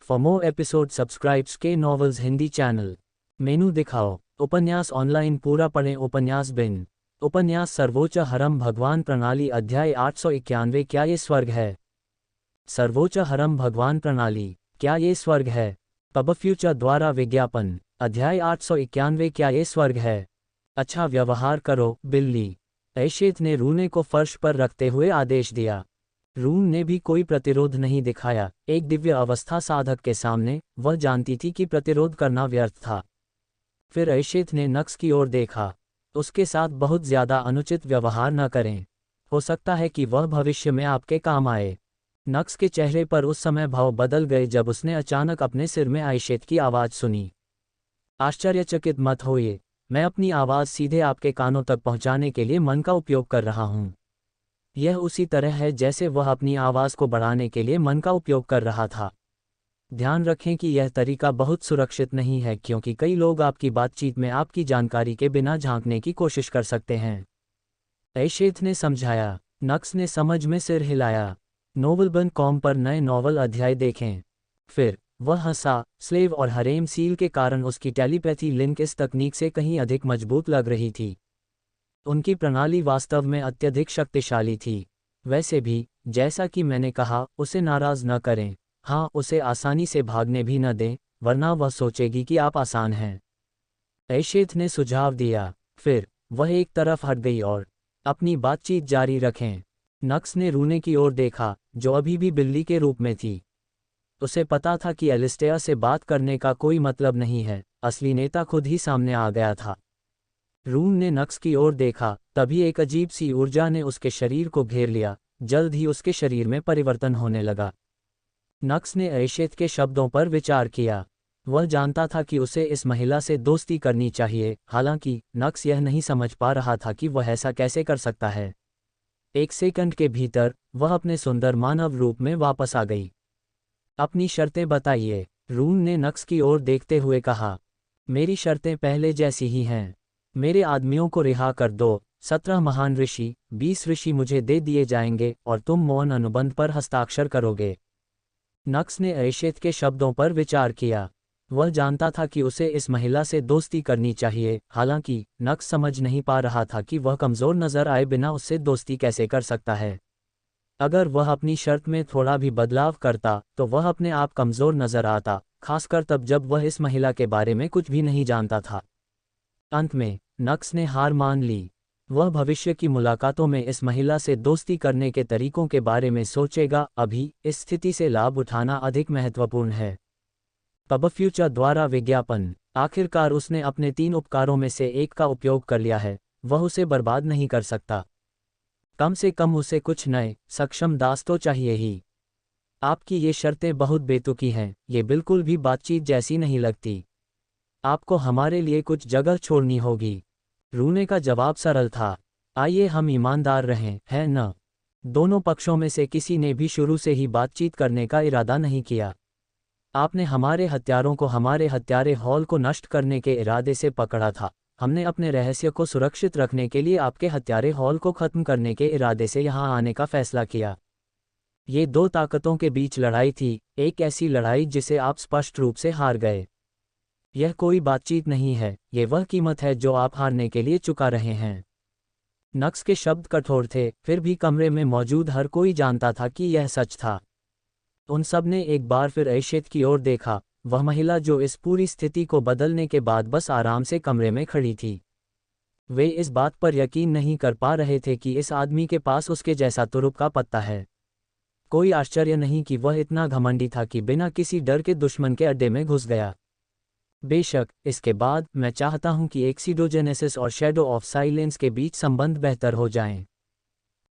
For more episode subscribes के novels Hindi channel. मेनू दिखाओ। उपन्यास ऑनलाइन पूरा पढ़ें। उपन्यास बिन। उपन्यास सर्वोच्च हरम भगवान प्रणाली अध्याय 891 क्या ये स्वर्ग है? सर्वोच्च हरम भगवान प्रणाली क्या ये स्वर्ग है? पब फ्यूचर द्वारा विज्ञापन। अध्याय 891 क्या ये स्वर्ग है? अच्छा व्यवहार करो बिल्ली। ऐशेत ने रूने को फर्श पर रखते हुए आदेश दिया। रून ने भी कोई प्रतिरोध नहीं दिखाया। एक दिव्य अवस्था साधक के सामने वह जानती थी कि प्रतिरोध करना व्यर्थ था। फिर ऐशेत ने नक्स की ओर देखा। उसके साथ बहुत ज्यादा अनुचित व्यवहार न करें। हो सकता है कि वह भविष्य में आपके काम आए। नक्स के चेहरे पर उस समय भाव बदल गए जब उसने अचानक अपने सिर में ऐशेत की आवाज सुनी। आश्चर्यचकित मत होइए, मैं अपनी आवाज सीधे आपके कानों तक पहुंचाने के लिए मन का उपयोग कर रहा हूं। यह उसी तरह है जैसे वह अपनी आवाज को बढ़ाने के लिए मन का उपयोग कर रहा था। ध्यान रखें कि यह तरीका बहुत सुरक्षित नहीं है क्योंकि कई लोग आपकी बातचीत में आपकी जानकारी के बिना झांकने की कोशिश कर सकते हैं। ऐशेत ने समझाया। नक्स ने समझ में सिर हिलाया। नोवेल्स.com पर नए नॉवल अध्याय देखें। फिर वह हंसा। स्लेव और हरेम सील के कारण उसकी टेलीपैथी लिंक इस तकनीक से कहीं अधिक मजबूत लग रही थी। उनकी प्रणाली वास्तव में अत्यधिक शक्तिशाली थी। वैसे भी, जैसा कि मैंने कहा, उसे नाराज न करें। हाँ, उसे आसानी से भागने भी न दें, वरना वह सोचेगी कि आप आसान हैं। ऐशेत ने सुझाव दिया। फिर वह एक तरफ हट गई और अपनी बातचीत जारी रखें। नक्स ने रूने की ओर देखा, जो अभी भी बिल्ली के रूप में थी। उसे पता था कि एलिस्टेयर से बात करने का कोई मतलब नहीं है। असली नेता खुद ही सामने आ गया था। रून ने नक्स की ओर देखा, तभी एक अजीब सी ऊर्जा ने उसके शरीर को घेर लिया। जल्द ही उसके शरीर में परिवर्तन होने लगा। नक्स ने ऐशेत के शब्दों पर विचार किया। वह जानता था कि उसे इस महिला से दोस्ती करनी चाहिए, हालांकि नक्स यह नहीं समझ पा रहा था कि वह ऐसा कैसे कर सकता है। एक सेकंड के भीतर वह अपने सुंदर मानव रूप में वापस आ गई। अपनी शर्तें बताइए, रून ने नक्स की ओर देखते हुए कहा। मेरी शर्तें पहले जैसी ही हैं। मेरे आदमियों को रिहा कर दो। 17 महान ऋषि, 20 ऋषि मुझे दे दिए जाएंगे और तुम मौन अनुबंध पर हस्ताक्षर करोगे। नक्स ने ऐशेत के शब्दों पर विचार किया। वह जानता था कि उसे इस महिला से दोस्ती करनी चाहिए, हालांकि नक्स समझ नहीं पा रहा था कि वह कमजोर नजर आए बिना उससे दोस्ती कैसे कर सकता है। अगर वह अपनी शर्त में थोड़ा भी बदलाव करता तो वह अपने आप कमजोर नजर आता, खासकर तब जब वह इस महिला के बारे में कुछ भी नहीं जानता था। अंत में नक्स ने हार मान ली। वह भविष्य की मुलाकातों में इस महिला से दोस्ती करने के तरीकों के बारे में सोचेगा। अभी इस स्थिति से लाभ उठाना अधिक महत्वपूर्ण है। पब फ्यूचर द्वारा विज्ञापन। आखिरकार उसने अपने 3 उपकारों में से एक का उपयोग कर लिया है। वह उसे बर्बाद नहीं कर सकता। कम से कम उसे कुछ नए, सक्षम दास तो चाहिए ही। आपकी ये शर्तें बहुत बेतुकी हैं, ये बिल्कुल भी बातचीत जैसी नहीं लगती। आपको हमारे लिए कुछ जगह छोड़नी होगी। रूने का जवाब सरल था। आइए हम ईमानदार रहें, है न? दोनों पक्षों में से किसी ने भी शुरू से ही बातचीत करने का इरादा नहीं किया। आपने हमारे हत्यारों को हमारे हत्यारे हॉल को नष्ट करने के इरादे से पकड़ा था। हमने अपने रहस्य को सुरक्षित रखने के लिए आपके हत्यारे हॉल को खत्म करने के इरादे से यहाँ आने का फैसला किया। ये 2 ताकतों के बीच लड़ाई थी, एक ऐसी लड़ाई जिसे आप स्पष्ट रूप से हार गए। यह कोई बातचीत नहीं है, ये वह कीमत है जो आप हारने के लिए चुका रहे हैं। नक्स के शब्द कठोर थे, फिर भी कमरे में मौजूद हर कोई जानता था कि यह सच था। उन सब ने एक बार फिर ऐशेत की ओर देखा, वह महिला जो इस पूरी स्थिति को बदलने के बाद बस आराम से कमरे में खड़ी थी। वे इस बात पर यकीन नहीं कर पा रहे थे कि इस आदमी के पास उसके जैसा तुरुप का पत्ता है। कोई आश्चर्य नहीं कि वह इतना घमंडी था कि बिना किसी डर के दुश्मन के अड्डे में घुस गया। बेशक, इसके बाद मैं चाहता हूं कि एक्सीडोजेनेसिस और शैडो ऑफ साइलेंस के बीच संबंध बेहतर हो जाएं।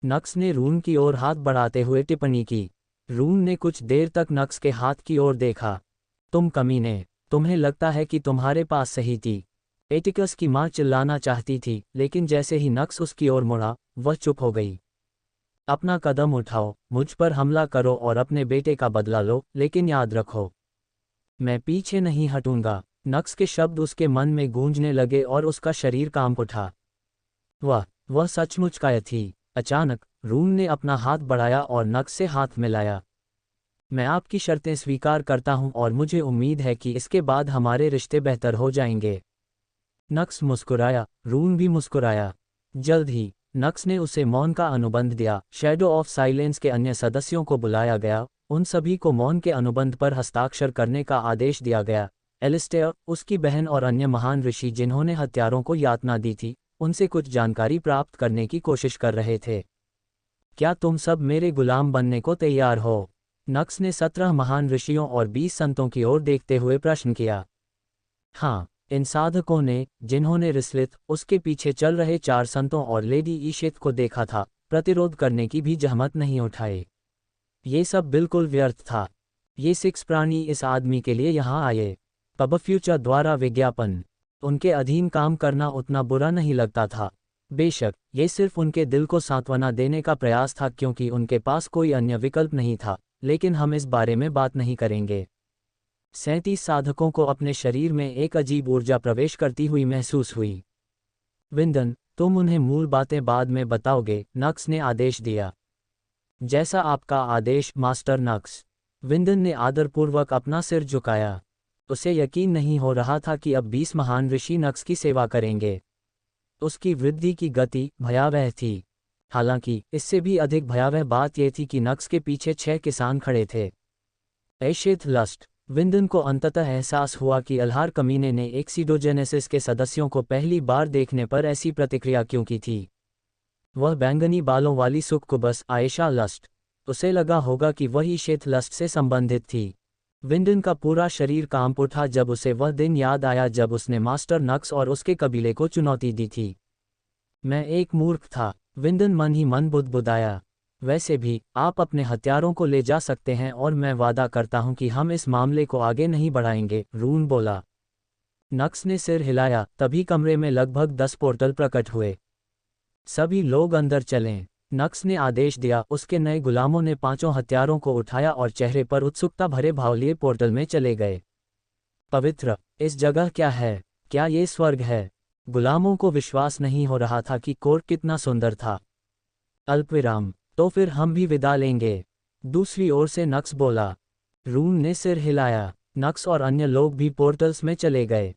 नक्स ने रून की ओर हाथ बढ़ाते हुए टिप्पणी की। रून ने कुछ देर तक नक्स के हाथ की ओर देखा। तुम कमीने, तुम्हें लगता है कि तुम्हारे पास सही थी। एटिकस की मां चिल्लाना चाहती थी, लेकिन जैसे ही नक्स उसकी ओर मुड़ा, वह चुप हो गई। अपना कदम उठाओ, मुझ पर हमला करो और अपने बेटे का बदला लो, लेकिन याद रखो, मैं पीछे नहीं हटूंगा। नक्स के शब्द उसके मन में गूंजने लगे और उसका शरीर कांप उठा। वह सचमुच कायर थी। अचानक रून ने अपना हाथ बढ़ाया और नक्स से हाथ मिलाया। मैं आपकी शर्तें स्वीकार करता हूं और मुझे उम्मीद है कि इसके बाद हमारे रिश्ते बेहतर हो जाएंगे। नक्स मुस्कुराया, रून भी मुस्कुराया। जल्द ही नक्स ने उसे मौन का अनुबंध दिया। शैडो ऑफ साइलेंस के अन्य सदस्यों को बुलाया गया, उन सभी को मौन के अनुबंध पर हस्ताक्षर करने का आदेश दिया गया। एलिस्टेयर, उसकी बहन और अन्य महान ऋषि जिन्होंने हत्यारों को यातना दी थी, उनसे कुछ जानकारी प्राप्त करने की कोशिश कर रहे थे। क्या तुम सब मेरे गुलाम बनने को तैयार हो? नक्स ने 17 महान ऋषियों और 20 संतों की ओर देखते हुए प्रश्न किया। हाँ, इन साधकों ने, जिन्होंने रिस्लित, उसके पीछे चल रहे 4 संतों और लेडी ईशित को देखा था, प्रतिरोध करने की भी जहमत नहीं उठाई। ये सब बिल्कुल व्यर्थ था। ये 6 प्राणी इस आदमी के लिए यहाँ आए। पबफ्यूचर द्वारा विज्ञापन। उनके अधीन काम करना उतना बुरा नहीं लगता था। बेशक ये सिर्फ उनके दिल को सांत्वना देने का प्रयास था क्योंकि उनके पास कोई अन्य विकल्प नहीं था, लेकिन हम इस बारे में बात नहीं करेंगे। 37 साधकों को अपने शरीर में एक अजीब ऊर्जा प्रवेश करती हुई महसूस हुई। विंदन, तुम उन्हें मूल बातें बाद में बताओगे, नक्स ने आदेश दिया। जैसा आपका आदेश, मास्टर नक्स। विंदन ने आदरपूर्वक अपना सिर झुकाया। उसे यकीन नहीं हो रहा था कि अब 20 महान ऋषि नक्स की सेवा करेंगे। उसकी वृद्धि की गति भयावह थी। हालांकि इससे भी अधिक भयावह बात यह थी कि नक्स के पीछे 6 किसान खड़े थे। एशिथ लस्ट। विंदन को अंततः एहसास हुआ कि अल्हार कमीने ने एक्सीडोजेनेसिस के सदस्यों को पहली बार देखने पर ऐसी प्रतिक्रिया क्यों की थी। वह बैंगनी बालों वाली सुक्कुबस आयशा लस्ट। उसे लगा होगा कि वही शेथ लस्ट से संबंधित थी। विंडन का पूरा शरीर कांप उठा जब उसे वह दिन याद आया जब उसने मास्टर नक्स और उसके कबीले को चुनौती दी थी। मैं एक मूर्ख था, विंडन मन ही मन बुदबुदाया। वैसे भी आप अपने हथियारों को ले जा सकते हैं और मैं वादा करता हूं कि हम इस मामले को आगे नहीं बढ़ाएंगे, रून बोला। नक्स ने सिर हिलाया। तभी कमरे में लगभग 10 पोर्टल प्रकट हुए। सभी लोग अंदर चलें, नक्स ने आदेश दिया। उसके नए गुलामों ने 5 हथियारों को उठाया और चेहरे पर उत्सुकता भरे भाव लिए पोर्टल में चले गए। पवित्र, इस जगह क्या है? क्या ये स्वर्ग है? गुलामों को विश्वास नहीं हो रहा था कि कोर्ट कितना सुंदर था। अल्पविराम, तो फिर हम भी विदा लेंगे, दूसरी ओर से नक्स बोला। रून ने सिर हिलाया। नक्स और अन्य लोग भी पोर्टल्स में चले गए।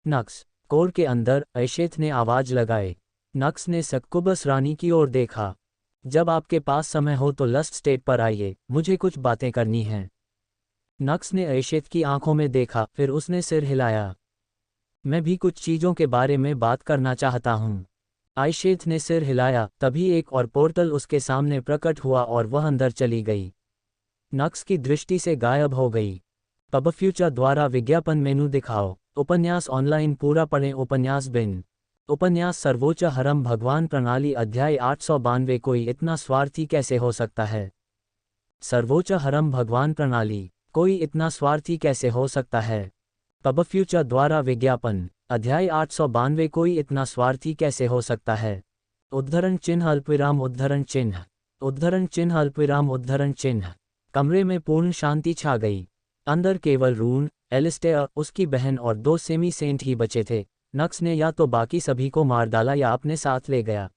नक्स, कोर्ट के अंदर, ऐशेथ ने आवाज लगाई। नक्स ने सक्कुबस रानी की ओर देखा। जब आपके पास समय हो तो लस्ट स्टेट पर आइए, मुझे कुछ बातें करनी हैं। नक्स ने ऐशेथ की आंखों में देखा, फिर उसने सिर हिलाया। मैं भी कुछ चीज़ों के बारे में बात करना चाहता हूँ। आयशेथ ने सिर हिलाया। तभी एक और पोर्टल उसके सामने प्रकट हुआ और वह अंदर चली गई। नक्स की दृष्टि से गायब हो गई। पबफ्यूचर द्वारा विज्ञापन मेनू दिखाओ। उपन्यास ऑनलाइन पूरा पढ़ें। उपन्यास बिन। उपन्यास सर्वोच्च हरम भगवान प्रणाली अध्याय 892। कोई इतना स्वार्थी कैसे हो सकता है? सर्वोच्च हरम भगवान प्रणाली। कोई इतना स्वार्थी कैसे हो सकता है? पबफ्यूचर द्वारा विज्ञापन अध्याय 892। कोई इतना स्वार्थी कैसे हो सकता है? उद्धरण चिन्ह अल्पविराम उद्धरण चिन्ह उद्धरण चिन्ह अल्पविराम उद्धरण चिन्ह। कमरे में पूर्ण शांति छा गई। अंदर केवल रून, एलिस्टेयर, उसकी बहन और 2 सेमी सेंट ही बचे थे। नक्स ने या तो बाकी सभी को मार डाला या अपने साथ ले गया।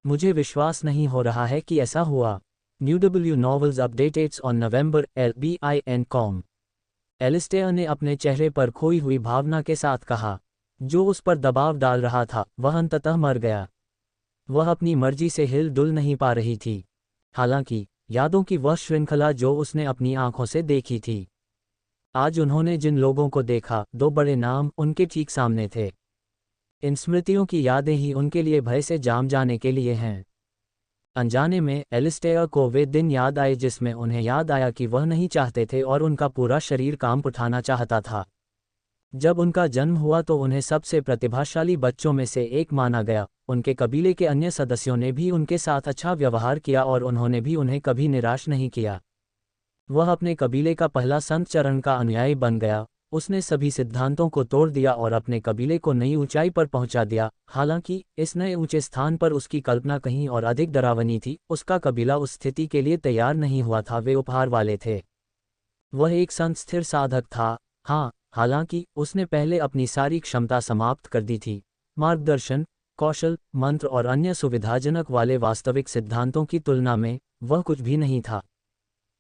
मुझे विश्वास नहीं हो रहा है कि ऐसा हुआ। न्यूडब्ल्यू novels updates on November LBIN.com। Alistair ने अपने चेहरे पर खोई हुई भावना के साथ कहा। जो उस पर दबाव डाल रहा था, वह अंततः मर गया। वह अपनी मर्जी से हिल डुल नहीं पा रही थी। हालांकि यादों की वह श्रृंखला जो उसने अपनी आंखों से देखी थी। आज उन्होंने जिन लोगों को देखा, 2 बड़े नाम उनके ठीक सामने थे। इन स्मृतियों की यादें ही उनके लिए भय से जाम जाने के लिए हैं। अनजाने में एलिस्टेयर को वे दिन याद आए जिसमें उन्हें याद आया कि वह नहीं चाहते थे और उनका पूरा शरीर काम उठाना चाहता था। जब उनका जन्म हुआ तो उन्हें सबसे प्रतिभाशाली बच्चों में से एक माना गया। उनके कबीले के अन्य सदस्यों ने भी उनके साथ अच्छा व्यवहार किया और उन्होंने भी उन्हें कभी निराश नहीं किया। वह अपने कबीले का पहला संत चरण का अनुयायी बन गया। उसने सभी सिद्धांतों को तोड़ दिया और अपने कबीले को नई ऊंचाई पर पहुंचा दिया। हालांकि इस नए ऊंचे स्थान पर उसकी कल्पना कहीं और अधिक डरावनी थी। उसका कबीला उस स्थिति के लिए तैयार नहीं हुआ था। वे उपहार वाले थे। वह एक संत स्थिर साधक था। हाँ, हालांकि उसने पहले अपनी सारी क्षमता समाप्त कर दी थी। मार्गदर्शन, कौशल, मंत्र और अन्य सुविधाजनक वाले वास्तविक सिद्धांतों की तुलना में वह कुछ भी नहीं था।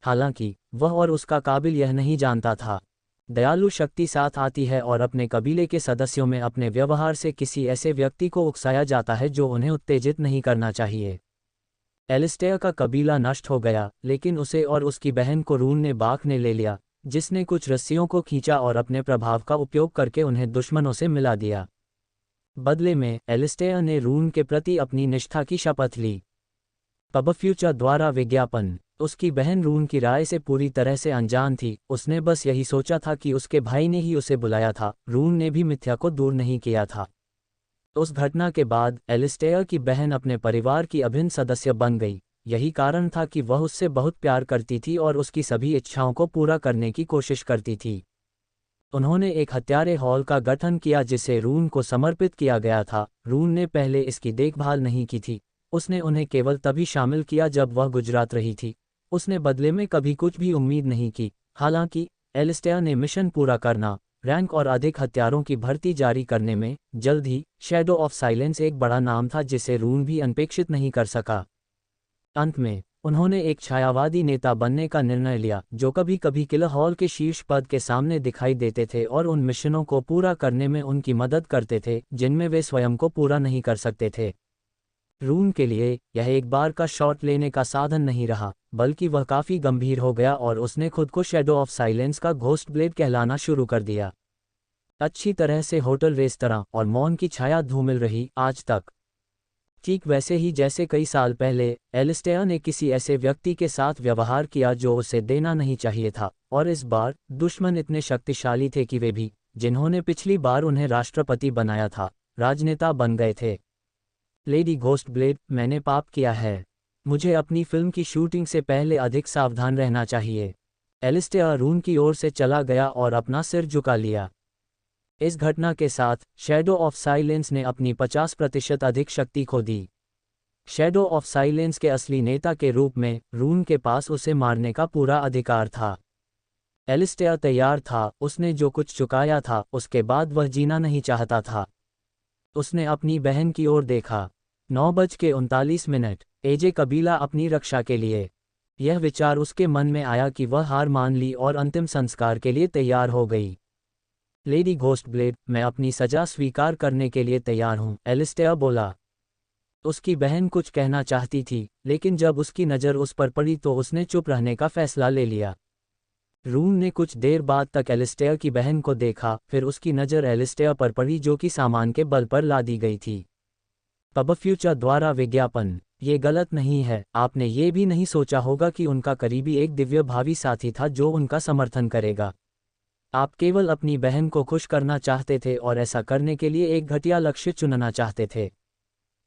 हालांकि वह और उसका काबिल यह नहीं जानता था। दयालु शक्ति साथ आती है और अपने कबीले के सदस्यों में अपने व्यवहार से किसी ऐसे व्यक्ति को उकसाया जाता है जो उन्हें उत्तेजित नहीं करना चाहिए। एलिस्टेयर का कबीला नष्ट हो गया, लेकिन उसे और उसकी बहन को रून ने बाघ ने ले लिया, जिसने कुछ रस्सियों को खींचा और अपने प्रभाव का उपयोग करके उन्हें दुश्मनों से मिला दिया। बदले में एलिस्टेयर ने रून के प्रति अपनी निष्ठा की शपथ ली। पबफ्यूचर द्वारा विज्ञापन। उसकी बहन रून की राय से पूरी तरह से अनजान थी, उसने बस यही सोचा था कि उसके भाई ने ही उसे बुलाया था। रून ने भी मिथ्या को दूर नहीं किया था। उस घटना के बाद एलिस्टेयर की बहन अपने परिवार की अभिन्न सदस्य बन गई। यही कारण था कि वह उससे बहुत प्यार करती थी और उसकी सभी इच्छाओं को पूरा करने की कोशिश करती थी। उन्होंने एक हत्यारे हॉल का गठन किया जिसे रून को समर्पित किया गया था। रून ने पहले इसकी देखभाल नहीं की थी, उसने उन्हें केवल तभी शामिल किया जब वह गुजरात रही थी। उसने बदले में कभी कुछ भी उम्मीद नहीं की। हालांकि एलिस्टेयर ने मिशन पूरा करना, रैंक और अधिक हथियारों की भर्ती जारी करने में जल्द ही शैडो ऑफ साइलेंस एक बड़ा नाम था जिसे रून भी अनपेक्षित नहीं कर सका। अंत में उन्होंने एक छायावादी नेता बनने का निर्णय लिया जो कभी कभी किलर हॉल के शीर्ष पद के सामने दिखाई देते थे और उन मिशनों को पूरा करने में उनकी मदद करते थे जिनमें वे स्वयं को पूरा नहीं कर सकते थे। रून के लिए यह एक बार का शॉट लेने का साधन नहीं रहा, बल्कि वह काफ़ी गंभीर हो गया और उसने खुद को शैडो ऑफ साइलेंस का घोस्ट ब्लेड कहलाना शुरू कर दिया। अच्छी तरह से होटल रेस्तरां और मौन की छाया धूमिल रही आज तक। ठीक वैसे ही जैसे कई साल पहले एलिस्टेयर ने किसी ऐसे व्यक्ति के साथ व्यवहार किया जो उसे देना नहीं चाहिए था, और इस बार दुश्मन इतने शक्तिशाली थे कि वे भी, जिन्होंने पिछली बार उन्हें राष्ट्रपति बनाया था, राजनेता बन गए थे। लेडी घोस्टब्लेड, मैंने पाप किया है। मुझे अपनी फिल्म की शूटिंग से पहले अधिक सावधान रहना चाहिए। एलिस्टेयर रून की ओर से चला गया और अपना सिर झुका लिया। इस घटना के साथ शैडो ऑफ साइलेंस ने अपनी 50% अधिक शक्ति खो दी। शैडो ऑफ साइलेंस के असली नेता के रूप में रून के पास उसे मारने का पूरा अधिकार था। एलिस्टेयर तैयार था, उसने जो कुछ चुकाया था उसके बाद वह जीना नहीं चाहता था। उसने अपनी बहन की ओर देखा। 9:39 एजे कबीला अपनी रक्षा के लिए। यह विचार उसके मन में आया कि वह हार मान ली और अंतिम संस्कार के लिए तैयार हो गई। लेडी घोस्टब्लेड, मैं अपनी सजा स्वीकार करने के लिए तैयार हूं, एलिस्टेयर बोला। उसकी बहन कुछ कहना चाहती थी, लेकिन जब उसकी नज़र उस पर पड़ी तो उसने चुप रहने का फैसला ले लिया। रून ने कुछ देर बाद तक एलिस्टेयर की बहन को देखा, फिर उसकी नज़र एलिस्टेयर पर पड़ी जो कि सामान के बल पर ला दी गई थी। पबफ्यूचर द्वारा विज्ञापन। ये गलत नहीं है, आपने ये भी नहीं सोचा होगा कि उनका करीबी एक दिव्य भावी साथी था जो उनका समर्थन करेगा। आप केवल अपनी बहन को खुश करना चाहते थे और ऐसा करने के लिए एक घटिया लक्ष्य चुनना चाहते थे।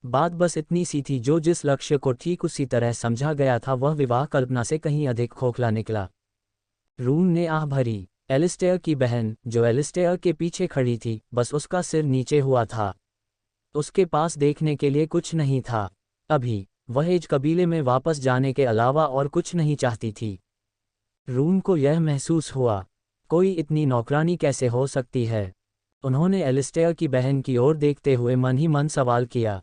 बात बस इतनी सी थी, जो जिस लक्ष्य को ठीक उसी तरह समझा गया था वह विवाह कल्पना से कहीं अधिक खोखला निकला। रून ने आह भरी। एलिस्टेयर की बहन, जो एलिस्टेयर के पीछे खड़ी थी, बस उसका सिर नीचे हुआ था। उसके पास देखने के लिए कुछ नहीं था। अभी वह एज कबीले में वापस जाने के अलावा और कुछ नहीं चाहती थी। रून को यह महसूस हुआ, कोई इतनी नौकरानी कैसे हो सकती है। उन्होंने एलिस्टेयर की बहन की ओर देखते हुए मन ही मन सवाल किया।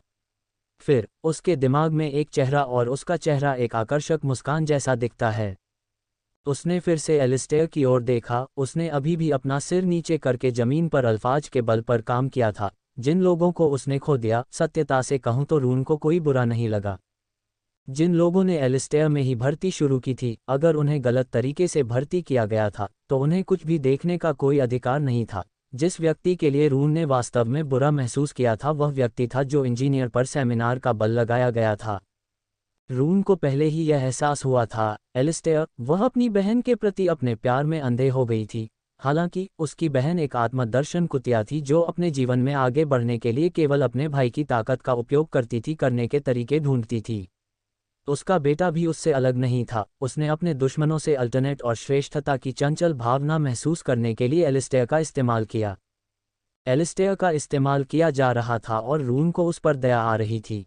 फिर उसके दिमाग में एक चेहरा, और उसका चेहरा एक आकर्षक मुस्कान जैसा दिखता है। उसने फिर से एलिस्टेयर की ओर देखा। उसने अभी भी अपना सिर नीचे करके जमीन पर अल्फाज के बल पर काम किया था, जिन लोगों को उसने खो दिया। सत्यता से कहूं तो रून को कोई बुरा नहीं लगा। जिन लोगों ने एलिस्टेयर में ही भर्ती शुरू की थी, अगर उन्हें गलत तरीके से भर्ती किया गया था तो उन्हें कुछ भी देखने का कोई अधिकार नहीं था। जिस व्यक्ति के लिए रून ने वास्तव में बुरा महसूस किया था वह व्यक्ति था जो इंजीनियर पर सेमिनार का बल लगाया गया था। रून को पहले ही यह एहसास हुआ था, एलिस्टेयर, वह अपनी बहन के प्रति अपने प्यार में अंधे हो गई थी। हालांकि उसकी बहन एक आत्मदर्शन कुतिया थी जो अपने जीवन में आगे बढ़ने के लिए केवल अपने भाई की ताकत का उपयोग करती थी, करने के तरीके ढूंढती थी। उसका बेटा भी उससे अलग नहीं था। उसने अपने दुश्मनों से अल्टरनेट और श्रेष्ठता की चंचल भावना महसूस करने के लिए एलिस्टेयर का इस्तेमाल किया। एलिस्टेयर का इस्तेमाल किया जा रहा था और रून को उस पर दया आ रही थी,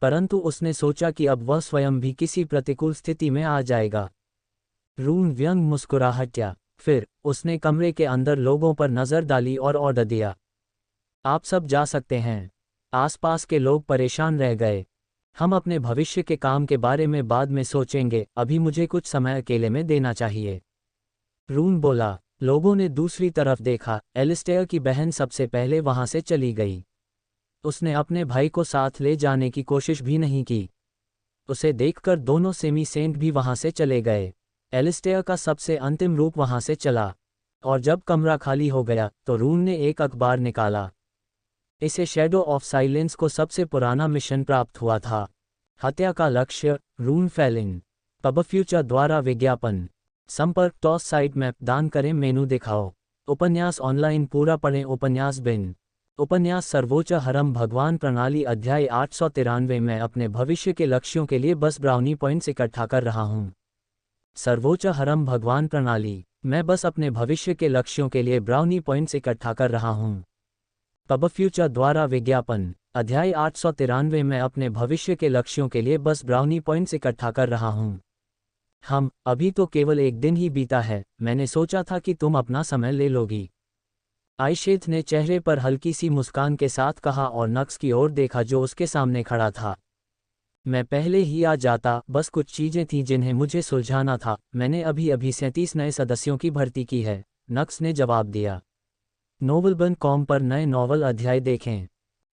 परंतु उसने सोचा कि अब वह स्वयं भी किसी प्रतिकूल स्थिति में आ जाएगा। रून व्यंग मुस्कुराहट्या। फिर उसने कमरे के अंदर लोगों पर नजर डाली और ऑर्डर दिया, आप सब जा सकते हैं। आसपास के लोग परेशान रह गए। हम अपने भविष्य के काम के बारे में बाद में सोचेंगे, अभी मुझे कुछ समय अकेले में देना चाहिए। रून बोला। लोगों ने दूसरी तरफ देखा। एलिस्टेयर की बहन सबसे पहले वहां से चली गई। उसने अपने भाई को साथ ले जाने की कोशिश भी नहीं की। उसे देखकर दोनों सेमी सेंट भी वहां से चले गए। एलिस्टेयर का सबसे अंतिम रूप वहां से चला, और जब कमरा खाली हो गया तो रून ने एक अखबार निकाला। इसे शैडो ऑफ साइलेंस को सबसे पुराना मिशन प्राप्त हुआ था। हत्या का लक्ष्य, रून फेलिन। पबफ्यूचर द्वारा विज्ञापन। संपर्क टॉस साइट मैप दान करें मेनू दिखाओ। उपन्यास ऑनलाइन पूरा पढ़ें। उपन्यास बिन। उपन्यास सर्वोच्च हरम भगवान प्रणाली अध्याय 893। मैं अपने भविष्य के लक्ष्यों के लिए बस ब्राउनी पॉइंट्स इकट्ठा कर रहा हूँ। सर्वोच्च हरम भगवान प्रणाली। मैं बस अपने भविष्य के लक्ष्यों के लिए ब्राउनी पॉइंट्स इकट्ठा कर रहा हूँ। पबफ्यूचर द्वारा विज्ञापन अध्याय 893। मैं अपने भविष्य के लक्ष्यों के लिए बस ब्राउनी पॉइंट्स इकट्ठा कर रहा हूँ। अभी तो केवल एक दिन ही बीता है। मैंने सोचा था कि तुम अपना समय ले लोगी। आयशेथ ने चेहरे पर हल्की सी मुस्कान के साथ कहा और नक्स की ओर देखा जो उसके सामने खड़ा था। मैं पहले ही आ जाता, बस कुछ चीजें थीं जिन्हें मुझे सुलझाना था। मैंने अभी अभी 37 नए सदस्यों की भर्ती की है, नक्स ने जवाब दिया। नोवेलबन.com पर नए नॉवल अध्याय देखें।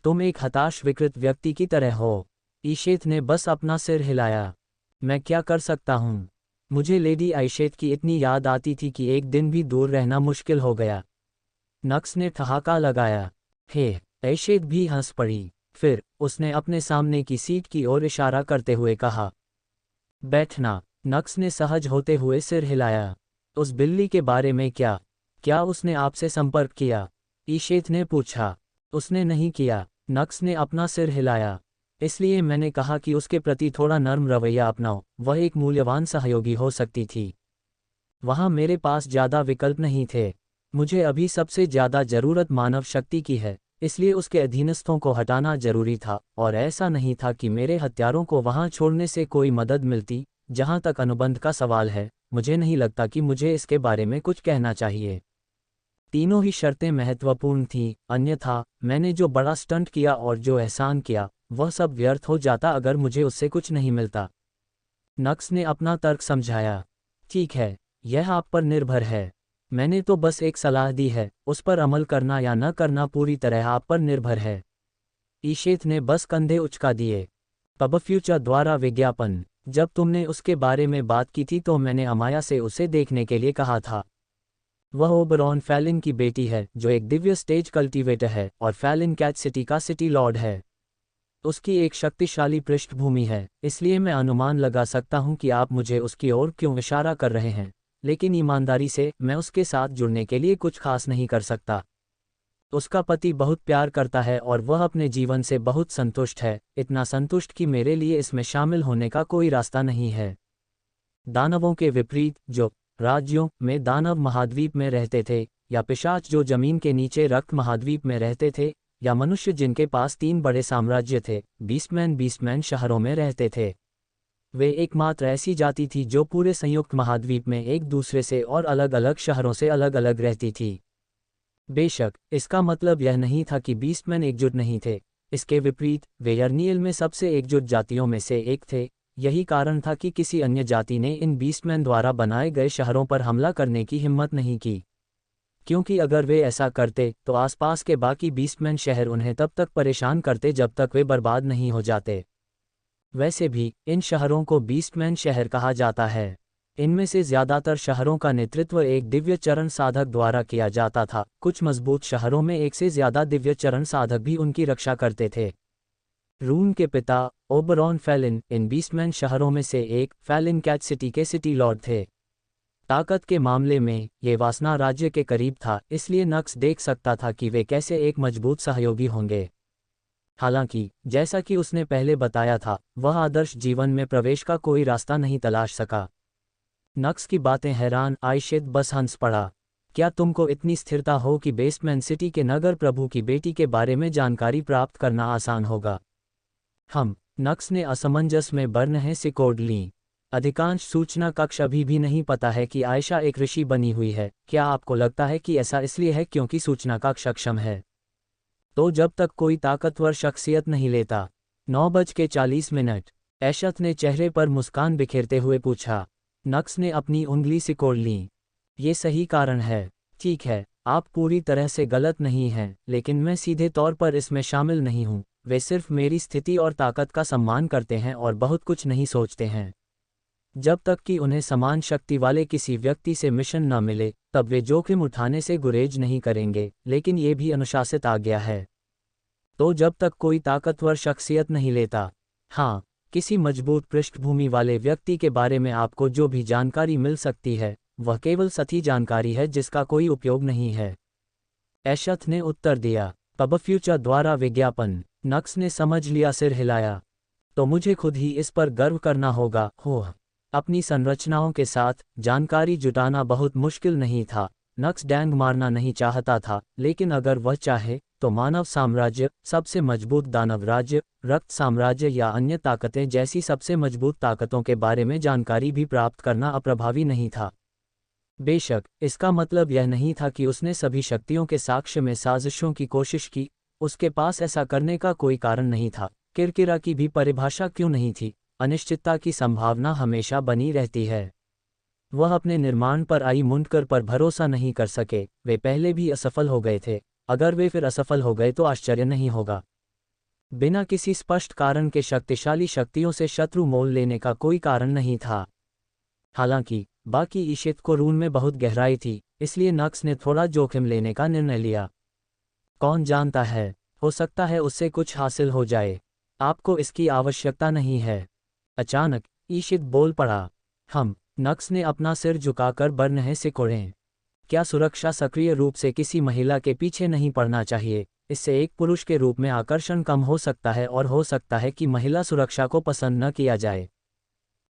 तुम एक हताश विकृत व्यक्ति की तरह हो। ईशेथ ने बस अपना सिर हिलाया। मैं क्या कर सकता हूँ? मुझे लेडी आयशेथ की इतनी याद आती थी कि एक दिन भी दूर रहना मुश्किल हो गया। नक्स ने ठहाका लगाया। हे! आयशेथ भी हंस पड़ी। फिर उसने अपने सामने की सीट की ओर इशारा करते हुए कहा, बैठना। नक्स ने सहज होते हुए सिर हिलाया। उस बिल्ली के बारे में क्या उसने आपसे संपर्क किया? ईशेथ ने पूछा। उसने नहीं किया। नक्स ने अपना सिर हिलाया। इसलिए मैंने कहा कि उसके प्रति थोड़ा नर्म रवैया अपनाओ। वह एक मूल्यवान सहयोगी हो सकती थी। वहां मेरे पास ज़्यादा विकल्प नहीं थे। मुझे अभी सबसे ज़्यादा ज़रूरत मानव शक्ति की है, इसलिए उसके अधीनस्थों को हटाना जरूरी था, और ऐसा नहीं था कि मेरे हत्यारों को वहां छोड़ने से कोई मदद मिलती। जहां तक अनुबंध का सवाल है, मुझे नहीं लगता कि मुझे इसके बारे में कुछ कहना चाहिए। तीनों ही शर्तें महत्वपूर्ण थीं, अन्यथा मैंने जो बड़ा स्टंट किया और जो एहसान किया, वह सब व्यर्थ हो जाता अगर मुझे उससे कुछ नहीं मिलता। नक्स ने अपना तर्क समझाया। ठीक है, यह आप पर निर्भर है। मैंने तो बस एक सलाह दी है, उस पर अमल करना या न करना पूरी तरह आप पर निर्भर है। ईशेथ ने बस कंधे उचका दिए। पबफ्यूचर द्वारा विज्ञापन। जब तुमने उसके बारे में बात की थी तो मैंने अमाया से उसे देखने के लिए कहा था। वह ओबरॉन फेलिन की बेटी है, जो एक दिव्य स्टेज कल्टीवेटर है और फेलिन कैच सिटी का सिटी लॉर्ड है। उसकी एक शक्तिशाली पृष्ठभूमि है, इसलिए मैं अनुमान लगा सकता हूं कि आप मुझे उसकी ओर क्यों इशारा कर रहे हैं, लेकिन ईमानदारी से मैं उसके साथ जुड़ने के लिए कुछ खास नहीं कर सकता। उसका पति बहुत प्यार करता है और वह अपने जीवन से बहुत संतुष्ट है, इतना संतुष्ट कि मेरे लिए इसमें शामिल होने का कोई रास्ता नहीं है। दानवों के विपरीत, जो राज्यों में दानव महाद्वीप में रहते थे, या पिशाच जो जमीन के नीचे रक्त महाद्वीप में रहते थे, या मनुष्य जिनके पास 3 बड़े साम्राज्य थे, बीस्टमैन शहरों में रहते थे। वे एकमात्र ऐसी जाति थी जो पूरे संयुक्त महाद्वीप में एक दूसरे से और अलग अलग शहरों से अलग अलग रहती थी। बेशक इसका मतलब यह नहीं था कि बीस्टमैन एकजुट नहीं थे। इसके विपरीत, वे यर्नियल में सबसे एकजुट जातियों में से एक थे। यही कारण था कि किसी अन्य जाति ने इन बीस्टमैन द्वारा बनाए गए शहरों पर हमला करने की हिम्मत नहीं की, क्योंकि अगर वे ऐसा करते तो आसपास के बाकी बीस्टमैन शहर उन्हें तब तक परेशान करते जब तक वे बर्बाद नहीं हो जाते। वैसे भी इन शहरों को बीस्टमैन शहर कहा जाता है। इनमें से ज़्यादातर शहरों का नेतृत्व एक दिव्य चरण साधक द्वारा किया जाता था। कुछ मजबूत शहरों में एक से ज़्यादा दिव्य चरण साधक भी उनकी रक्षा करते थे। रून के पिता ओबरॉन फेलिन इन बीस्टमैन शहरों में से एक, फेलिन कैच सिटी के सिटी लॉर्ड थे। ताकत के मामले में ये वासना राज्य के करीब था, इसलिए नक्स देख सकता था कि वे कैसे एक मजबूत सहयोगी होंगे। हालांकि जैसा कि उसने पहले बताया था, वह आदर्श जीवन में प्रवेश का कोई रास्ता नहीं तलाश सका। नक्स की बातें हैरान आयशेथ बस हंस पड़ा। क्या तुमको इतनी स्थिरता हो कि बेस्टमैन सिटी के नगर प्रभु की बेटी के बारे में जानकारी प्राप्त करना आसान होगा? नक्स ने असमंजस में बर्नहें सिकोड़ लीं। अधिकांश सूचना कक्ष अभी भी नहीं पता है कि आयशा एक ऋषि बनी हुई है। क्या आपको लगता है कि ऐसा इसलिए है क्योंकि सूचना कक्ष सक्षम है? तो जब तक कोई ताकतवर शख्सियत नहीं लेता, 9:40। ऐशत ने चेहरे पर मुस्कान बिखेरते हुए पूछा। नक्स ने अपनी उंगली सिकोड़ ली। ये सही कारण है। ठीक है, आप पूरी तरह से गलत नहीं हैं, लेकिन मैं सीधे तौर पर इसमें शामिल नहीं हूँ। वे सिर्फ मेरी स्थिति और ताकत का सम्मान करते हैं और बहुत कुछ नहीं सोचते हैं। जब तक कि उन्हें समान शक्ति वाले किसी व्यक्ति से मिशन न मिले, तब वे जोखिम उठाने से गुरेज नहीं करेंगे, लेकिन ये भी अनुशासित आज्ञा है। तो जब तक कोई ताकतवर शख्सियत नहीं लेता। हाँ, किसी मजबूत पृष्ठभूमि वाले व्यक्ति के बारे में आपको जो भी जानकारी मिल सकती है, वह केवल सही जानकारी है जिसका कोई उपयोग नहीं है। ऐशत ने उत्तर दिया। पब फ्यूचर द्वारा विज्ञापन। नक्स ने समझ लिया, सिर हिलाया। तो मुझे खुद ही इस पर गर्व करना होगा। हो, अपनी संरचनाओं के साथ जानकारी जुटाना बहुत मुश्किल नहीं था। नक्स डैंग मारना नहीं चाहता था, लेकिन अगर वह चाहे तो मानव साम्राज्य, सबसे मजबूत दानव राज्य, रक्त साम्राज्य या अन्य ताकतें जैसी सबसे मजबूत ताकतों के बारे में जानकारी भी प्राप्त करना अप्रभावी नहीं था। बेशक, इसका मतलब यह नहीं था कि उसने सभी शक्तियों के साक्ष्य में साजिशों की कोशिश की। उसके पास ऐसा करने का कोई कारण नहीं था। किरकिरा की भी परिभाषा क्यों नहीं थी? अनिश्चितता की संभावना हमेशा बनी रहती है। वह अपने निर्माण पर आई मुनकर पर भरोसा नहीं कर सके। वे पहले भी असफल हो गए थे। अगर वे फिर असफल हो गए तो आश्चर्य नहीं होगा। बिना किसी स्पष्ट कारण के शक्तिशाली शक्तियों से शत्रु मोल लेने का कोई कारण नहीं था। हालांकि बाकी ईशित को रून में बहुत गहराई थी, इसलिए नक्स ने थोड़ा जोखिम लेने का निर्णय लिया। कौन जानता है, हो सकता है उससे कुछ हासिल हो जाए। आपको इसकी आवश्यकता नहीं है। अचानक ईशित बोल पड़ा। नक्स ने अपना सिर झुकाकर बरनहे सिकोड़े। क्या सुरक्षा सक्रिय रूप से किसी महिला के पीछे नहीं पड़ना चाहिए? इससे एक पुरुष के रूप में आकर्षण कम हो सकता है और हो सकता है कि महिला सुरक्षा को पसंद न किया जाए।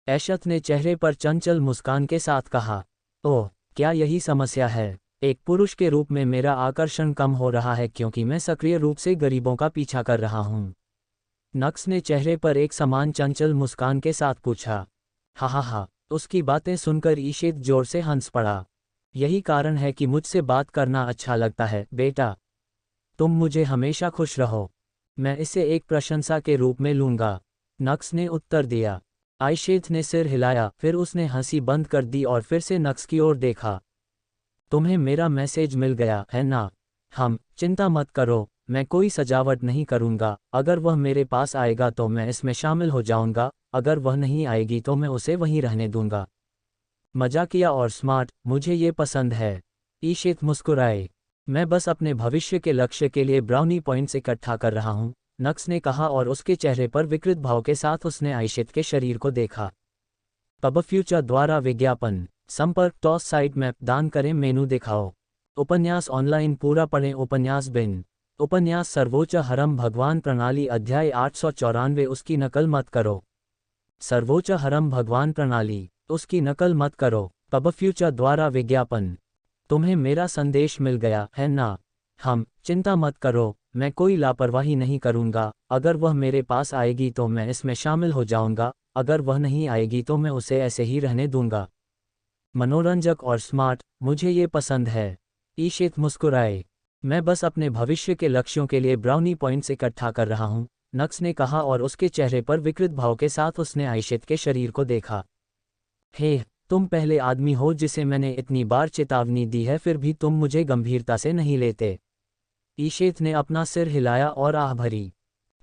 ऐशत ने चेहरे पर चंचल मुस्कान के साथ कहा। ओह, क्या यही समस्या है? एक पुरुष के रूप में मेरा आकर्षण कम हो रहा है क्योंकि मैं सक्रिय रूप से गरीबों का पीछा कर रहा हूँ। नक्स ने चेहरे पर एक समान चंचल मुस्कान के साथ पूछा। हा, उसकी बातें सुनकर ईशित जोर से हंस पड़ा। यही कारण है कि मुझसे बात करना अच्छा लगता है, बेटा। तुम मुझे हमेशा खुश रहो। मैं इसे एक प्रशंसा के रूप में लूंगा, नक्स ने उत्तर दिया। ईशित ने सिर हिलाया, फिर उसने हंसी बंद कर दी और फिर से नक्स की ओर देखा। तुम्हें मेरा मैसेज मिल गया है ना? चिंता मत करो, मैं कोई सजावट नहीं करूंगा। अगर वह मेरे पास आएगा तो मैं इसमें शामिल हो जाऊंगा, अगर वह नहीं आएगी तो मैं उसे वहीं रहने दूंगा। मजाकिया और स्मार्ट, मुझे ये पसंद है। ईशित मुस्कुराए। मैं बस अपने भविष्य के लक्ष्य के लिए ब्राउनी पॉइंट्स इकट्ठा कर रहा हूँ, नक्स ने कहा और उसके चेहरे पर विकृत भाव के साथ उसने ईशित के शरीर को देखा। पब फ्यूचर द्वारा विज्ञापन। संपर्क टॉस साइट मैप दान करें, मेनू दिखाओ। उपन्यास ऑनलाइन पूरा पढ़ें। उपन्यास बिन। उपन्यास सर्वोच्च हरम भगवान प्रणाली अध्याय 894। उसकी नकल मत करो। सर्वोच्च हरम भगवान प्रणाली, उसकी नकल मत करो। पब फ्यूचर द्वारा विज्ञापन। तुम्हें मेरा संदेश मिल गया है ना? चिंता मत करो, मैं कोई लापरवाही नहीं करूंगा। अगर वह मेरे पास आएगी तो मैं इसमें शामिल हो जाऊंगा, अगर वह नहीं आएगी तो मैं उसे ऐसे ही रहने दूंगा। मनोरंजक और स्मार्ट, मुझे ये पसंद है। ईशित मुस्कुराए। मैं बस अपने भविष्य के लक्ष्यों के लिए ब्राउनी पॉइंट्स इकट्ठा कर रहा हूँ, नक्स ने कहा और उसके चेहरे पर विकृत भाव के साथ उसने ईशित के शरीर को देखा। हे, तुम पहले आदमी हो जिसे मैंने इतनी बार चेतावनी दी है, फिर भी तुम मुझे गंभीरता से नहीं लेते। ईशित ने अपना सिर हिलाया और आह भरी।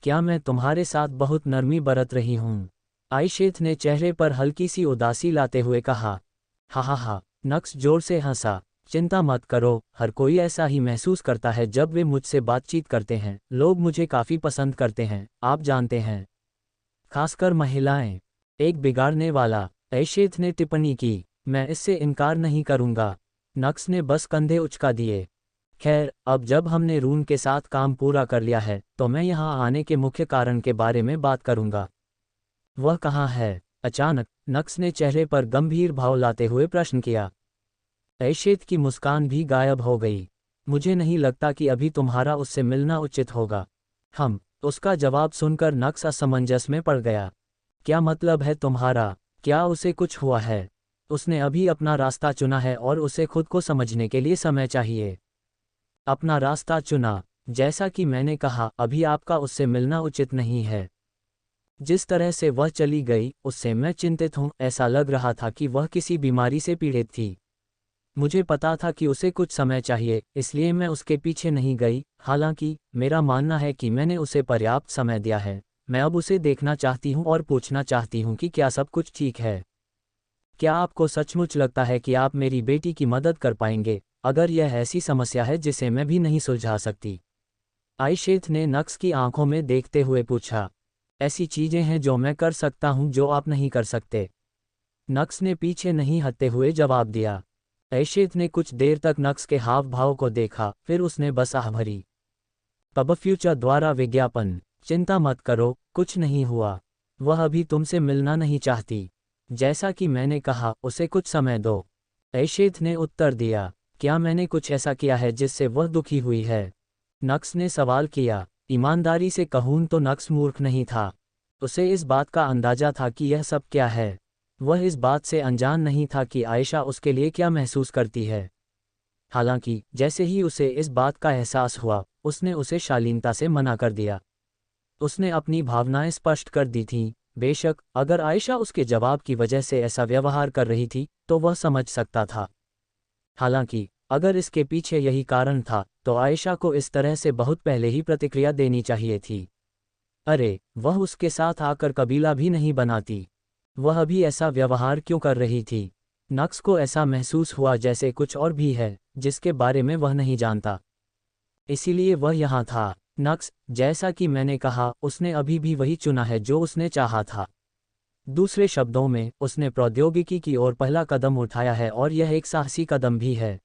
क्या मैं तुम्हारे साथ बहुत नरमी बरत रही हूँ? ईशित ने चेहरे पर हल्की सी उदासी लाते हुए कहा। हा, नक्स जोर से हंसा। चिंता मत करो, हर कोई ऐसा ही महसूस करता है जब वे मुझसे बातचीत करते हैं। लोग मुझे काफ़ी पसंद करते हैं, आप जानते हैं। खासकर महिलाएं। एक बिगाड़ने वाला, ईशित ने टिप्पणी की। मैं इससे इनकार नहीं करूंगा। नक्स ने बस कंधे उचका दिए। खैर, अब जब हमने रून के साथ काम पूरा कर लिया है तो मैं यहाँ आने के मुख्य कारण के बारे में बात करूंगा। वह कहाँ है? अचानक नक्स ने चेहरे पर गंभीर भाव लाते हुए प्रश्न किया। ईशित की मुस्कान भी गायब हो गई। मुझे नहीं लगता कि अभी तुम्हारा उससे मिलना उचित होगा। उसका जवाब सुनकर नक्स असमंजस में पड़ गया। क्या मतलब है तुम्हारा? क्या उसे कुछ हुआ है? उसने अभी अपना रास्ता चुना है और उसे खुद को समझने के लिए समय चाहिए। अपना रास्ता चुना? जैसा कि मैंने कहा, अभी आपका उससे मिलना उचित नहीं है। जिस तरह से वह चली गई उससे मैं चिंतित हूँ। ऐसा लग रहा था कि वह किसी बीमारी से पीड़ित थी। मुझे पता था कि उसे कुछ समय चाहिए, इसलिए मैं उसके पीछे नहीं गई। हालांकि मेरा मानना है कि मैंने उसे पर्याप्त समय दिया है। मैं अब उसे देखना चाहती हूँ और पूछना चाहती हूँ कि क्या सब कुछ ठीक है। क्या आपको सचमुच लगता है कि आप मेरी बेटी की मदद कर पाएंगे, अगर यह ऐसी समस्या है जिसे मैं भी नहीं सुलझा सकती? आयशेथ ने नक्स की आंखों में देखते हुए पूछा। ऐसी चीजें हैं जो मैं कर सकता हूं जो आप नहीं कर सकते। नक्स ने पीछे नहीं हटते हुए जवाब दिया। आयशेथ ने कुछ देर तक नक्स के हाव भाव को देखा, फिर उसने बस आह भरी। पब फ्यूचर द्वारा विज्ञापन। चिंता मत करो, कुछ नहीं हुआ। वह अभी तुमसे मिलना नहीं चाहती। जैसा कि मैंने कहा, उसे कुछ समय दो। आयशेथ ने उत्तर दिया। क्या मैंने कुछ ऐसा किया है जिससे वह दुखी हुई है? नक्स ने सवाल किया। ईमानदारी से कहूं तो नक्स मूर्ख नहीं था। उसे इस बात का अंदाजा था कि यह सब क्या है। वह इस बात से अनजान नहीं था कि आयशा उसके लिए क्या महसूस करती है। हालांकि जैसे ही उसे इस बात का एहसास हुआ, उसने उसे शालीनता से मना कर दिया। उसने अपनी भावनाएं स्पष्ट कर दी थीं। बेशक अगर आयशा उसके जवाब की वजह से ऐसा व्यवहार कर रही थी तो वह समझ सकता था। हालांकि अगर इसके पीछे यही कारण था तो आयशा को इस तरह से बहुत पहले ही प्रतिक्रिया देनी चाहिए थी। अरे, वह उसके साथ आकर कबीला भी नहीं बनाती। वह अभी ऐसा व्यवहार क्यों कर रही थी? नक्स को ऐसा महसूस हुआ जैसे कुछ और भी है जिसके बारे में वह नहीं जानता। इसीलिए वह यहाँ था। नक्स, जैसा कि मैंने कहा, उसने अभी भी वही चुना है जो उसने चाहा था। दूसरे शब्दों में, उसने प्रौद्योगिकी की ओर पहला कदम उठाया है और यह एक साहसी कदम भी है।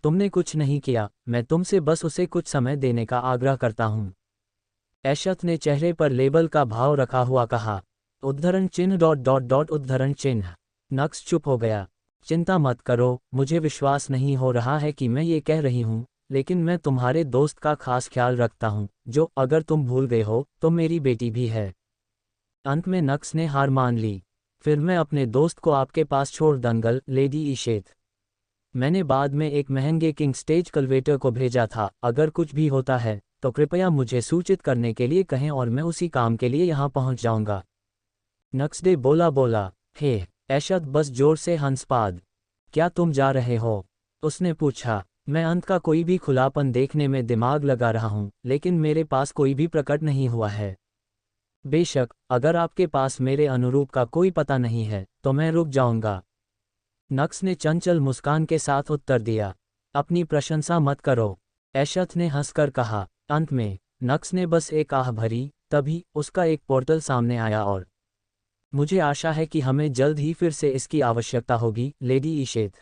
तुमने कुछ नहीं किया, मैं तुमसे बस उसे कुछ समय देने का आग्रह करता हूँ। ऐशथ ने चेहरे पर लेबल का भाव रखा हुआ कहा। उद्धरण चिन्ह डॉट डॉट डॉट उद्धरण चिन्ह। नक्स चुप हो गया। चिंता मत करो, मुझे विश्वास नहीं हो रहा है कि मैं ये कह रही हूँ, लेकिन मैं तुम्हारे दोस्त का खास ख्याल रखता हूँ, जो, अगर तुम भूल गए हो, तो मेरी बेटी भी है। अंत में नक्स ने हार मान ली। फिर मैं अपने दोस्त को आपके पास छोड़ दंगल, लेडी ईशेत। मैंने बाद में एक महंगे किंग स्टेज कल्वेटर को भेजा था। अगर कुछ भी होता है तो कृपया मुझे सूचित करने के लिए कहें और मैं उसी काम के लिए यहाँ पहुँच जाऊँगा। नक्सडे बोला। हे ऐशथ, बस जोर से हंस पाद। क्या तुम जा रहे हो? उसने पूछा। मैं अंत का कोई भी खुलापन देखने में दिमाग लगा रहा हूँ, लेकिन मेरे पास कोई भी प्रकट नहीं हुआ है। बेशक अगर आपके पास मेरे अनुरूप का कोई पता नहीं है तो मैं रुक जाऊंगा। नक्स ने चंचल मुस्कान के साथ उत्तर दिया। अपनी प्रशंसा मत करो, ऐशथ ने हंसकर कहा। अंत में नक्स ने बस एक आह भरी। तभी उसका एक पोर्टल सामने आया और मुझे आशा है कि हमें जल्द ही फिर से इसकी आवश्यकता होगी, लेडी ईशेत।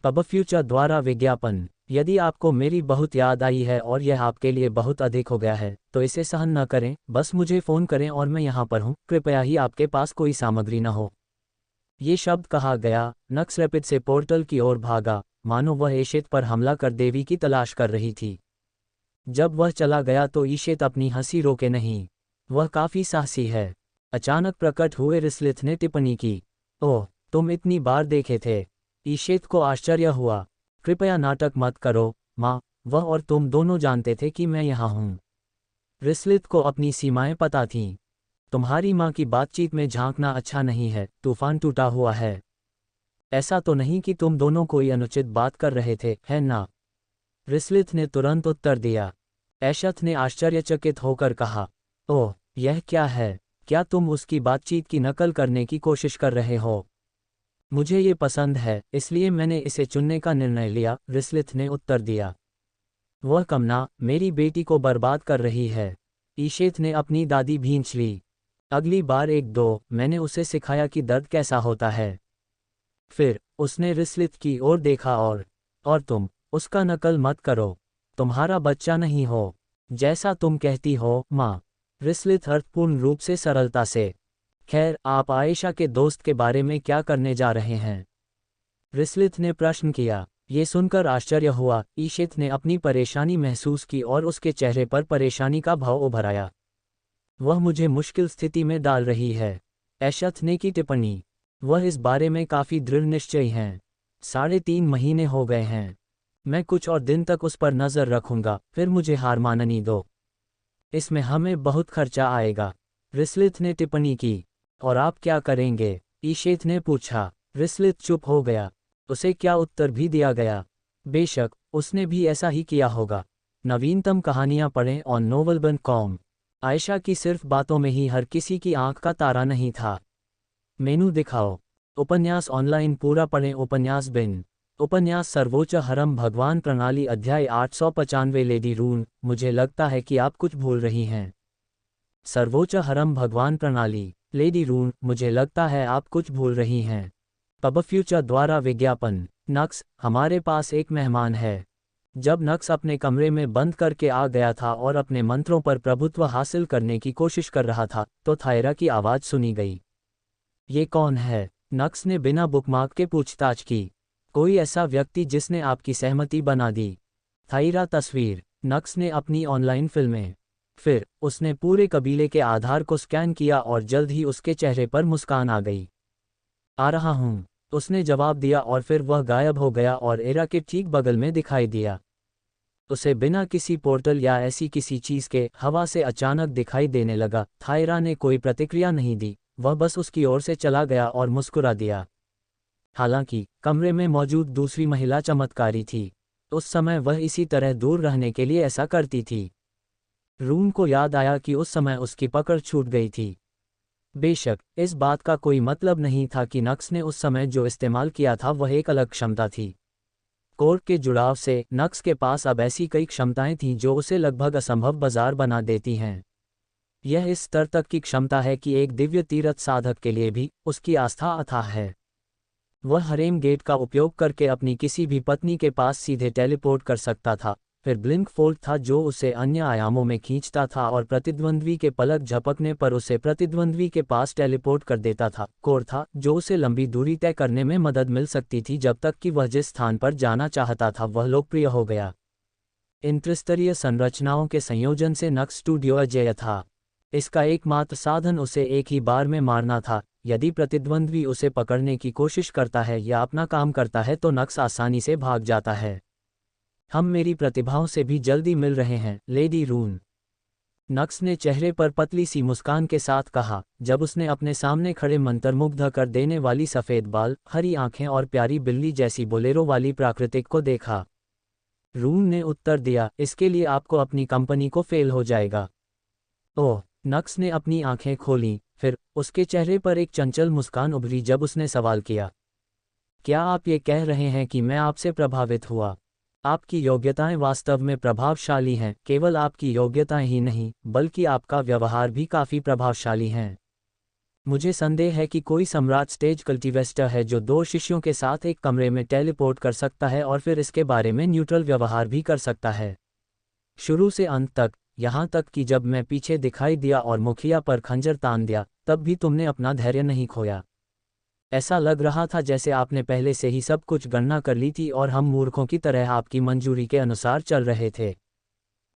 पब फ्यूचर द्वारा विज्ञापन। यदि आपको मेरी बहुत याद आई है और यह आपके लिए बहुत अधिक हो गया है तो इसे सहन न करें, बस मुझे फ़ोन करें और मैं यहाँ पर हूँ। कृपया ही आपके पास कोई सामग्री न हो। ये शब्द कहा गया, नक्स रैपिड से पोर्टल की ओर भागा, मानो वह ईशेत पर हमला कर देवी की तलाश कर रही थी। जब वह चला गया तो ईशेत अपनी हंसी रोके नहीं। वह काफ़ी साहसी है। अचानक प्रकट हुए रिस्लिथ ने टिप्पणी की। ओह, तुम इतनी बार देखे थे? ईशेत को आश्चर्य हुआ। कृपया नाटक मत करो, माँ। वह और तुम दोनों जानते थे कि मैं यहाँ हूँ। रिस्लिथ को अपनी सीमाएं पता थीं। तुम्हारी माँ की बातचीत में झांकना अच्छा नहीं है, तूफान टूटा हुआ है। ऐसा तो नहीं कि तुम दोनों कोई अनुचित बात कर रहे थे, है ना? रिस्लिथ ने तुरंत उत्तर दिया। ऐशथ ने आश्चर्यचकित होकर कहा। ओह, यह क्या है? क्या तुम उसकी बातचीत की नकल करने की कोशिश कर रहे हो? मुझे ये पसंद है, इसलिए मैंने इसे चुनने का निर्णय लिया, रिस्लिथ ने उत्तर दिया। वह कमना मेरी बेटी को बर्बाद कर रही है। ईशेत ने अपनी दादी भींच ली। अगली बार एक दो मैंने उसे सिखाया कि दर्द कैसा होता है। फिर उसने रिस्लिथ की ओर देखा और तुम उसका नकल मत करो। तुम्हारा बच्चा नहीं हो। जैसा तुम कहती हो, माँ। रिस्लिथ अर्थपूर्ण रूप से सरलता से। खैर, आप आयशा के दोस्त के बारे में क्या करने जा रहे हैं? रिस्लिथ ने प्रश्न किया। ये सुनकर आश्चर्य हुआ। ईशेत ने अपनी परेशानी महसूस की और उसके चेहरे पर परेशानी का भाव उभर आया। वह मुझे मुश्किल स्थिति में डाल रही है, ऐशथ ने की टिप्पणी। वह इस बारे में काफ़ी दृढ़ निश्चयी हैं। 3.5 महीने हो गए हैं। मैं कुछ और दिन तक उस पर नज़र रखूंगा, फिर मुझे हार माननी दो। इसमें हमें बहुत खर्चा आएगा। रिस्लिथ ने टिप्पणी की। और आप क्या करेंगे? ईशेथ ने पूछा। रिस्लिथ चुप हो गया। उसे क्या उत्तर भी दिया गया? बेशक, उसने भी ऐसा ही किया होगा। नवीनतम कहानियां पढ़ें और novelbun.com। आयशा की सिर्फ बातों में ही हर किसी की आंख का तारा नहीं था। मेनू दिखाओ। उपन्यास ऑनलाइन पूरा पढ़ें। उपन्यास बिन। उपन्यास सर्वोच्च हरम भगवान प्रणाली अध्याय 895 लेडी रून, मुझे लगता है कि आप कुछ भूल रही हैं। सर्वोच्च हरम भगवान प्रणाली। लेडी रून, मुझे लगता है आप कुछ भूल रही हैं। पबफ्यूचर द्वारा विज्ञापन। नक्स, हमारे पास एक मेहमान है। जब नक्स अपने कमरे में बंद करके आ गया था और अपने मंत्रों पर प्रभुत्व हासिल करने की कोशिश कर रहा था, तो थायरा की आवाज़ सुनी गई। ये कौन है? नक्स ने बिना बुकमार्क के पूछताछ की। कोई ऐसा व्यक्ति जिसने आपकी सहमति बना दी। थायरा तस्वीर। नक्स ने अपनी ऑनलाइन फिल्में। फिर उसने पूरे कबीले के आधार को स्कैन किया और जल्द ही उसके चेहरे पर मुस्कान आ गई। आ रहा हूँ, उसने जवाब दिया और फिर वह गायब हो गया और एरा के ठीक बगल में दिखाई दिया। उसे बिना किसी पोर्टल या ऐसी किसी चीज़ के हवा से अचानक दिखाई देने लगा। थायरा ने कोई प्रतिक्रिया नहीं दी, वह बस उसकी ओर से चला गया और मुस्कुरा दिया। हालांकि कमरे में मौजूद दूसरी महिला चमत्कारी थी। उस समय वह इसी तरह दूर रहने के लिए ऐसा करती थी। रून को याद आया कि उस समय उसकी पकड़ छूट गई थी। बेशक, इस बात का कोई मतलब नहीं था कि नक्स ने उस समय जो इस्तेमाल किया था वह एक अलग क्षमता थी। कोर के जुड़ाव से नक्स के पास अब ऐसी कई क्षमताएं थीं जो उसे लगभग असंभव बाजार बना देती हैं। यह इस स्तर तक की क्षमता है कि एक दिव्य तीर्थ साधक के लिए भी उसकी आस्था अथाह है। वह हरेम गेट का उपयोग करके अपनी किसी भी पत्नी के पास सीधे टेलीपोर्ट कर सकता था। फिर ब्लिंक फोल्ड था जो उसे अन्य आयामों में खींचता था और प्रतिद्वंद्वी के पलक झपकने पर उसे प्रतिद्वंद्वी के पास टेलीपोर्ट कर देता था। कोर था जो उसे लंबी दूरी तय करने में मदद मिल सकती थी जब तक कि वह जिस स्थान पर जाना चाहता था वह लोकप्रिय हो गया। इन त्रिस्तरीय संरचनाओं के संयोजन से नक्स स्टूडियो अजेय था। इसका एकमात्र साधन उसे एक ही बार में मारना था। यदि प्रतिद्वंद्वी उसे पकड़ने की कोशिश करता है या अपना काम करता है तो नक्स आसानी से भाग जाता है। हम मेरी प्रतिभाओं से भी जल्दी मिल रहे हैं, लेडी रून। नक्स ने चेहरे पर पतली सी मुस्कान के साथ कहा, जब उसने अपने सामने खड़े मंत्रमुग्ध कर देने वाली सफ़ेद बाल, हरी आंखें और प्यारी बिल्ली जैसी बोलेरो वाली प्राकृतिक को देखा। रून ने उत्तर दिया, इसके लिए आपको अपनी कंपनी को फेल हो जाएगा। ओह! नक्स ने अपनी आंखें खोलीं, फिर उसके चेहरे पर एक चंचल मुस्कान उभरी जब उसने सवाल किया, क्या आप ये कह रहे हैं कि मैं आपसे प्रभावित हुआ? आपकी योग्यताएं वास्तव में प्रभावशाली हैं। केवल आपकी योग्यताएं ही नहीं, बल्कि आपका व्यवहार भी काफ़ी प्रभावशाली हैं। मुझे संदेह है कि कोई सम्राट स्टेज कल्टिवेस्टर है जो 2 शिष्यों के साथ एक कमरे में टेलीपोर्ट कर सकता है और फिर इसके बारे में न्यूट्रल व्यवहार भी कर सकता है। शुरू से अंत तक, यहाँ तक कि जब मैं पीछे दिखाई दिया और मुखिया पर खंजर तान दिया, तब भी तुमने अपना धैर्य नहीं खोया। ऐसा लग रहा था जैसे आपने पहले से ही सब कुछ गणना कर ली थी और हम मूर्खों की तरह आपकी मंजूरी के अनुसार चल रहे थे।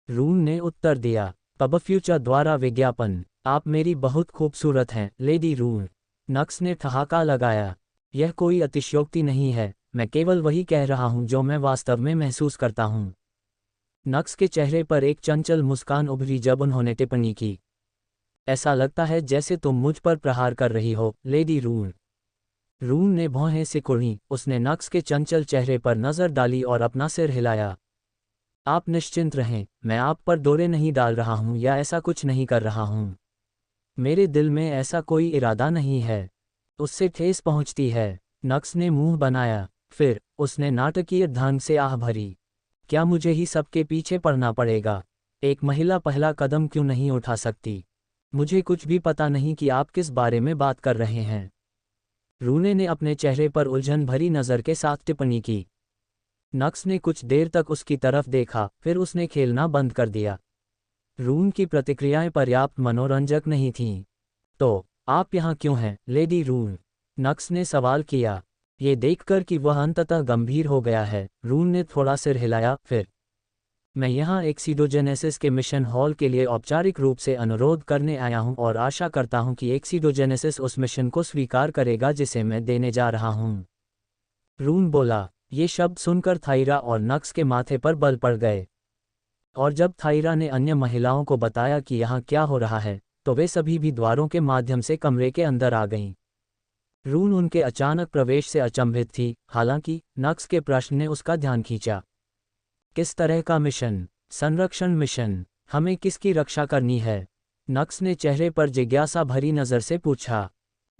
रून ने उत्तर दिया, पबफ्यूचर द्वारा विज्ञापन। आप मेरी बहुत खूबसूरत हैं, लेडी रून। नक्स ने ठहाका लगाया। यह कोई अतिशयोक्ति नहीं है, मैं केवल वही कह रहा हूँ जो मैं वास्तव में महसूस करता हूँ। नक्स के चेहरे पर एक चंचल मुस्कान उभरी जब उन्होंने टिप्पणी की, ऐसा लगता है जैसे तुम मुझ पर प्रहार कर रही हो, लेडी रून। रून ने भौहें सिकुड़ी, उसने नक्स के चंचल चेहरे पर नज़र डाली और अपना सिर हिलाया। आप निश्चिंत रहें, मैं आप पर डोरे नहीं डाल रहा हूँ या ऐसा कुछ नहीं कर रहा हूँ। मेरे दिल में ऐसा कोई इरादा नहीं है। उससे ठेस पहुँचती है। नक्स ने मुंह बनाया, फिर उसने नाटकीय ढंग से आह भरी। क्या मुझे ही सबके पीछे पड़ना पड़ेगा? एक महिला पहला कदम क्यों नहीं उठा सकती? मुझे कुछ भी पता नहीं कि आप किस बारे में बात कर रहे हैं। रूने ने अपने चेहरे पर उलझन भरी नज़र के साथ टिप्पणी की। नक्स ने कुछ देर तक उसकी तरफ देखा, फिर उसने खेलना बंद कर दिया। रून की प्रतिक्रियाएं पर्याप्त मनोरंजक नहीं थीं। तो आप यहाँ क्यों हैं, लेडी रून? नक्स ने सवाल किया। ये देखकर कि वह अंततः गंभीर हो गया है, रून ने थोड़ा सिर हिलाया। फिर मैं यहाँ एक्सीडोजेनेसिस के मिशन हॉल के लिए औपचारिक रूप से अनुरोध करने आया हूँ और आशा करता हूँ कि एक्सीडोजेनेसिस उस मिशन को स्वीकार करेगा जिसे मैं देने जा रहा हूँ। रून बोला। ये शब्द सुनकर थायरा और नक्स के माथे पर बल पड़ गए। और जब थायरा ने अन्य महिलाओं को बताया कि यहाँ क्या हो रहा है, तो वे सभी भी द्वारों के माध्यम से कमरे के अंदर आ गईं। रून उनके अचानक प्रवेश से अचंभित थी, हालांकि नक्स के प्रश्न ने उसका ध्यान खींचा। किस तरह का मिशन? संरक्षण मिशन। हमें किसकी रक्षा करनी है? नक्स ने चेहरे पर जिज्ञासा भरी नज़र से पूछा।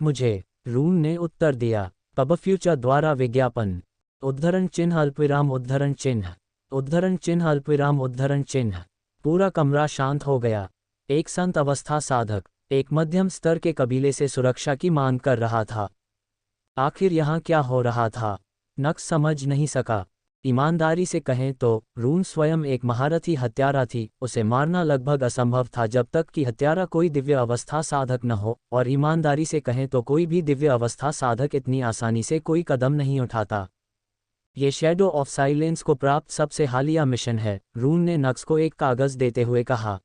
मुझे, रून ने उत्तर दिया। पबफ्यूचर द्वारा विज्ञापन। उद्धरण चिन्ह अल्पविराम उद्धरण चिन्ह। उद्धरण चिन्ह अल्पविराम उद्धरण चिन्ह। पूरा कमरा शांत हो गया। एक संत अवस्था साधक एक मध्यम स्तर के कबीले से सुरक्षा की मांग कर रहा था। आखिर यहाँ क्या हो रहा था? नक्स समझ नहीं सका। ईमानदारी से कहें तो रून स्वयं एक महारथी हत्यारा थी, उसे मारना लगभग असंभव था जब तक कि हत्यारा कोई दिव्य अवस्था साधक न हो, और ईमानदारी से कहें तो कोई भी दिव्य अवस्था साधक इतनी आसानी से कोई कदम नहीं उठाता। ये शैडो ऑफ साइलेंस को प्राप्त सबसे हालिया मिशन है, रून ने नक्स को एक कागज़ देते हुए कहा।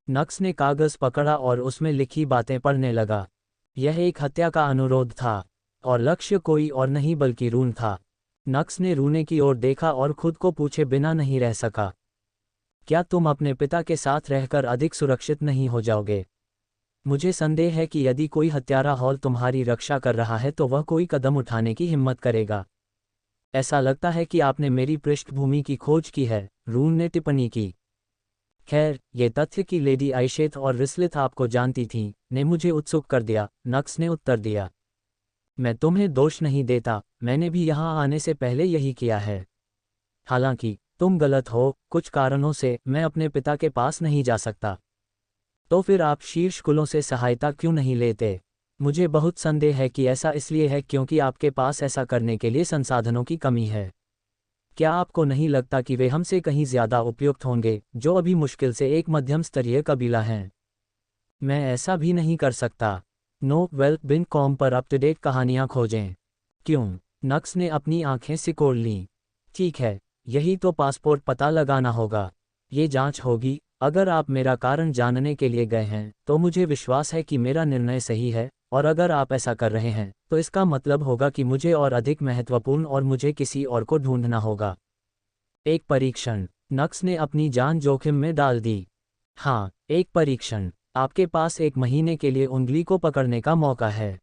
नक्स ने कागज़ पकड़ा और उसमें लिखी बातें पढ़ने लगा। यह एक हत्या का अनुरोध था, और लक्ष्य कोई और नहीं बल्कि रून था। नक्स ने रूने की ओर देखा और खुद को पूछे बिना नहीं रह सका। क्या तुम अपने पिता के साथ रहकर अधिक सुरक्षित नहीं हो जाओगे? मुझे संदेह है कि यदि कोई हत्यारा हॉल तुम्हारी रक्षा कर रहा है तो वह कोई कदम उठाने की हिम्मत करेगा। ऐसा लगता है कि आपने मेरी पृष्ठभूमि की खोज की है, रून ने टिप्पणी की। खैर, ये तथ्य कि लेडी आइशेथ और रिस्लिथ आपको जानती थीं, ने मुझे उत्सुक कर दिया, नक्स ने उत्तर दिया। मैं तुम्हें दोष नहीं देता, मैंने भी यहाँ आने से पहले यही किया है। हालांकि तुम गलत हो, कुछ कारणों से मैं अपने पिता के पास नहीं जा सकता। तो फिर आप शीर्ष कुलों से सहायता क्यों नहीं लेते? मुझे बहुत संदेह है कि ऐसा इसलिए है क्योंकि आपके पास ऐसा करने के लिए संसाधनों की कमी है। क्या आपको नहीं लगता कि वे हमसे कहीं ज़्यादा उपयुक्त होंगे, जो अभी मुश्किल से एक मध्यम स्तरीय कबीला हैं? मैं ऐसा भी नहीं कर सकता। NoWealth.com पर अप-टू-डेट कहानियाँ खोजें। क्यों? नक्स ने अपनी आंखें सिकोड़ लीं। ठीक है, यही तो पासपोर्ट पता लगाना होगा। ये जांच होगी। अगर आप मेरा कारण जानने के लिए गए हैं तो मुझे विश्वास है कि मेरा निर्णय सही है, और अगर आप ऐसा कर रहे हैं तो इसका मतलब होगा कि मुझे और अधिक महत्वपूर्ण और मुझे किसी और को ढूंढना होगा। एक परीक्षण। नक्स ने अपनी जान जोखिम में डाल दी। हाँ, एक परीक्षण। आपके पास 1 महीने के लिए उंगली को पकड़ने का मौका है।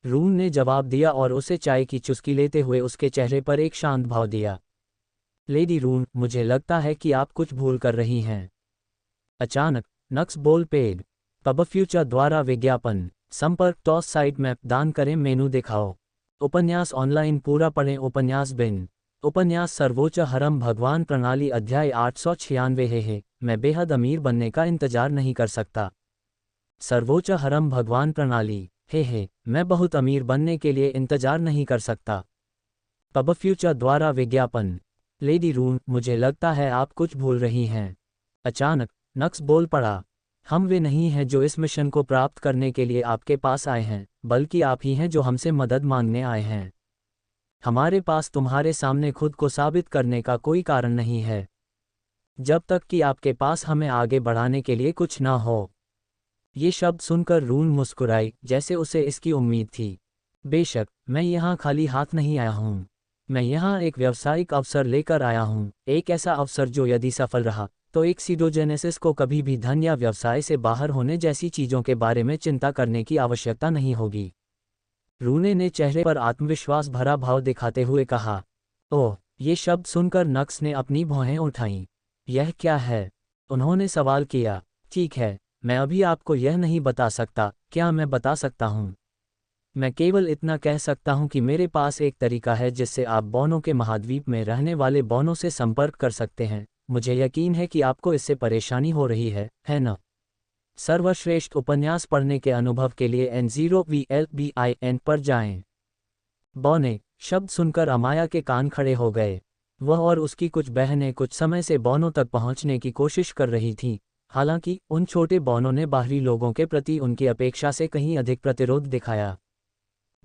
रून ने जवाब दिया और उसे चाय की चुस्की लेते हुए उसके चेहरे पर एक शांत भाव दिया। लेडी रून, मुझे लगता है कि आप कुछ भूल कर रही हैं। अचानक नक्स बोल पेड। पबफ्यूचर द्वारा विज्ञापन। संपर्क टॉस साइट मैप दान करें मेनू दिखाओ। उपन्यास ऑनलाइन पूरा पढ़ें उपन्यास बिन। उपन्यास सर्वोच्च हरम भगवान प्रणाली अध्याय 896 है। मैं बेहद अमीर बनने का इंतजार नहीं कर सकता। सर्वोच्च हरम भगवान प्रणाली। हे, मैं बहुत अमीर बनने के लिए इंतजार नहीं कर सकता। पबफ्यूचर द्वारा विज्ञापन। लेडी रून, मुझे लगता है आप कुछ भूल रही हैं। अचानक नक्स बोल पड़ा। हम वे नहीं हैं जो इस मिशन को प्राप्त करने के लिए आपके पास आए हैं, बल्कि आप ही हैं जो हमसे मदद मांगने आए हैं। हमारे पास तुम्हारे सामने खुद को साबित करने का कोई कारण नहीं है, जब तक कि आपके पास हमें आगे बढ़ाने के लिए कुछ ना हो। ये शब्द सुनकर रून मुस्कुराई, जैसे उसे इसकी उम्मीद थी। बेशक, मैं यहाँ खाली हाथ नहीं आया हूँ। मैं यहाँ एक व्यावसायिक अवसर लेकर आया हूँ, एक ऐसा अवसर जो यदि सफल रहा तो एक सीडोजेनेसिस को कभी भी धन या व्यवसाय से बाहर होने जैसी चीज़ों के बारे में चिंता करने की आवश्यकता नहीं होगी। रूने ने चेहरे पर आत्मविश्वास भरा भाव दिखाते हुए कहा। ओह, ये शब्द सुनकर नक्स ने अपनी भौहें उठाईं। यह क्या है? उन्होंने सवाल किया। ठीक है, मैं अभी आपको यह नहीं बता सकता। क्या मैं बता सकता हूँ? मैं केवल इतना कह सकता हूँ कि मेरे पास एक तरीका है जिससे आप बौनों के महाद्वीप में रहने वाले बौनों से संपर्क कर सकते हैं। मुझे यकीन है कि आपको इससे परेशानी हो रही है ना? सर्वश्रेष्ठ उपन्यास पढ़ने के अनुभव के लिए N0VLBIN पर जाएं। बौने शब्द सुनकर अमाया के कान खड़े हो गए। वह और उसकी कुछ बहनें कुछ समय से बौनों तक पहुंचने की कोशिश कर रही थीं, हालांकि उन छोटे बौनों ने बाहरी लोगों के प्रति उनकी अपेक्षा से कहीं अधिक प्रतिरोध दिखाया।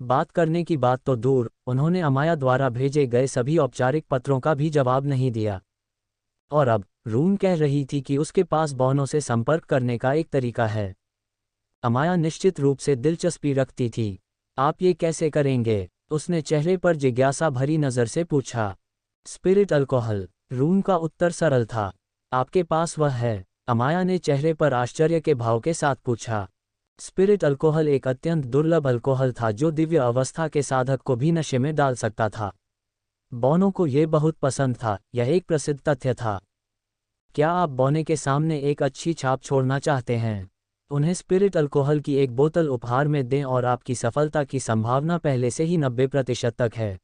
बात करने की बात तो दूर, उन्होंने अमाया द्वारा भेजे गए सभी औपचारिक पत्रों का भी जवाब नहीं दिया। और अब रून कह रही थी कि उसके पास बौनों से संपर्क करने का एक तरीका है। अमाया निश्चित रूप से दिलचस्पी रखती थी। आप ये कैसे करेंगे? उसने चेहरे पर जिज्ञासा भरी नज़र से पूछा। Spirit alcohol. रून का उत्तर सरल था। आपके पास वह है। अमाया ने चेहरे पर आश्चर्य के भाव के साथ पूछा। स्पिरिट अल्कोहल एक अत्यंत दुर्लभ अल्कोहल था जो दिव्य अवस्था के साधक को भी नशे में डाल सकता था। बौनों को यह बहुत पसंद था, यह एक प्रसिद्ध तथ्य था। क्या आप बौने के सामने एक अच्छी छाप छोड़ना चाहते हैं? उन्हें स्पिरिट अल्कोहल की एक बोतल उपहार में दें और आपकी सफलता की संभावना पहले से ही 90% तक है।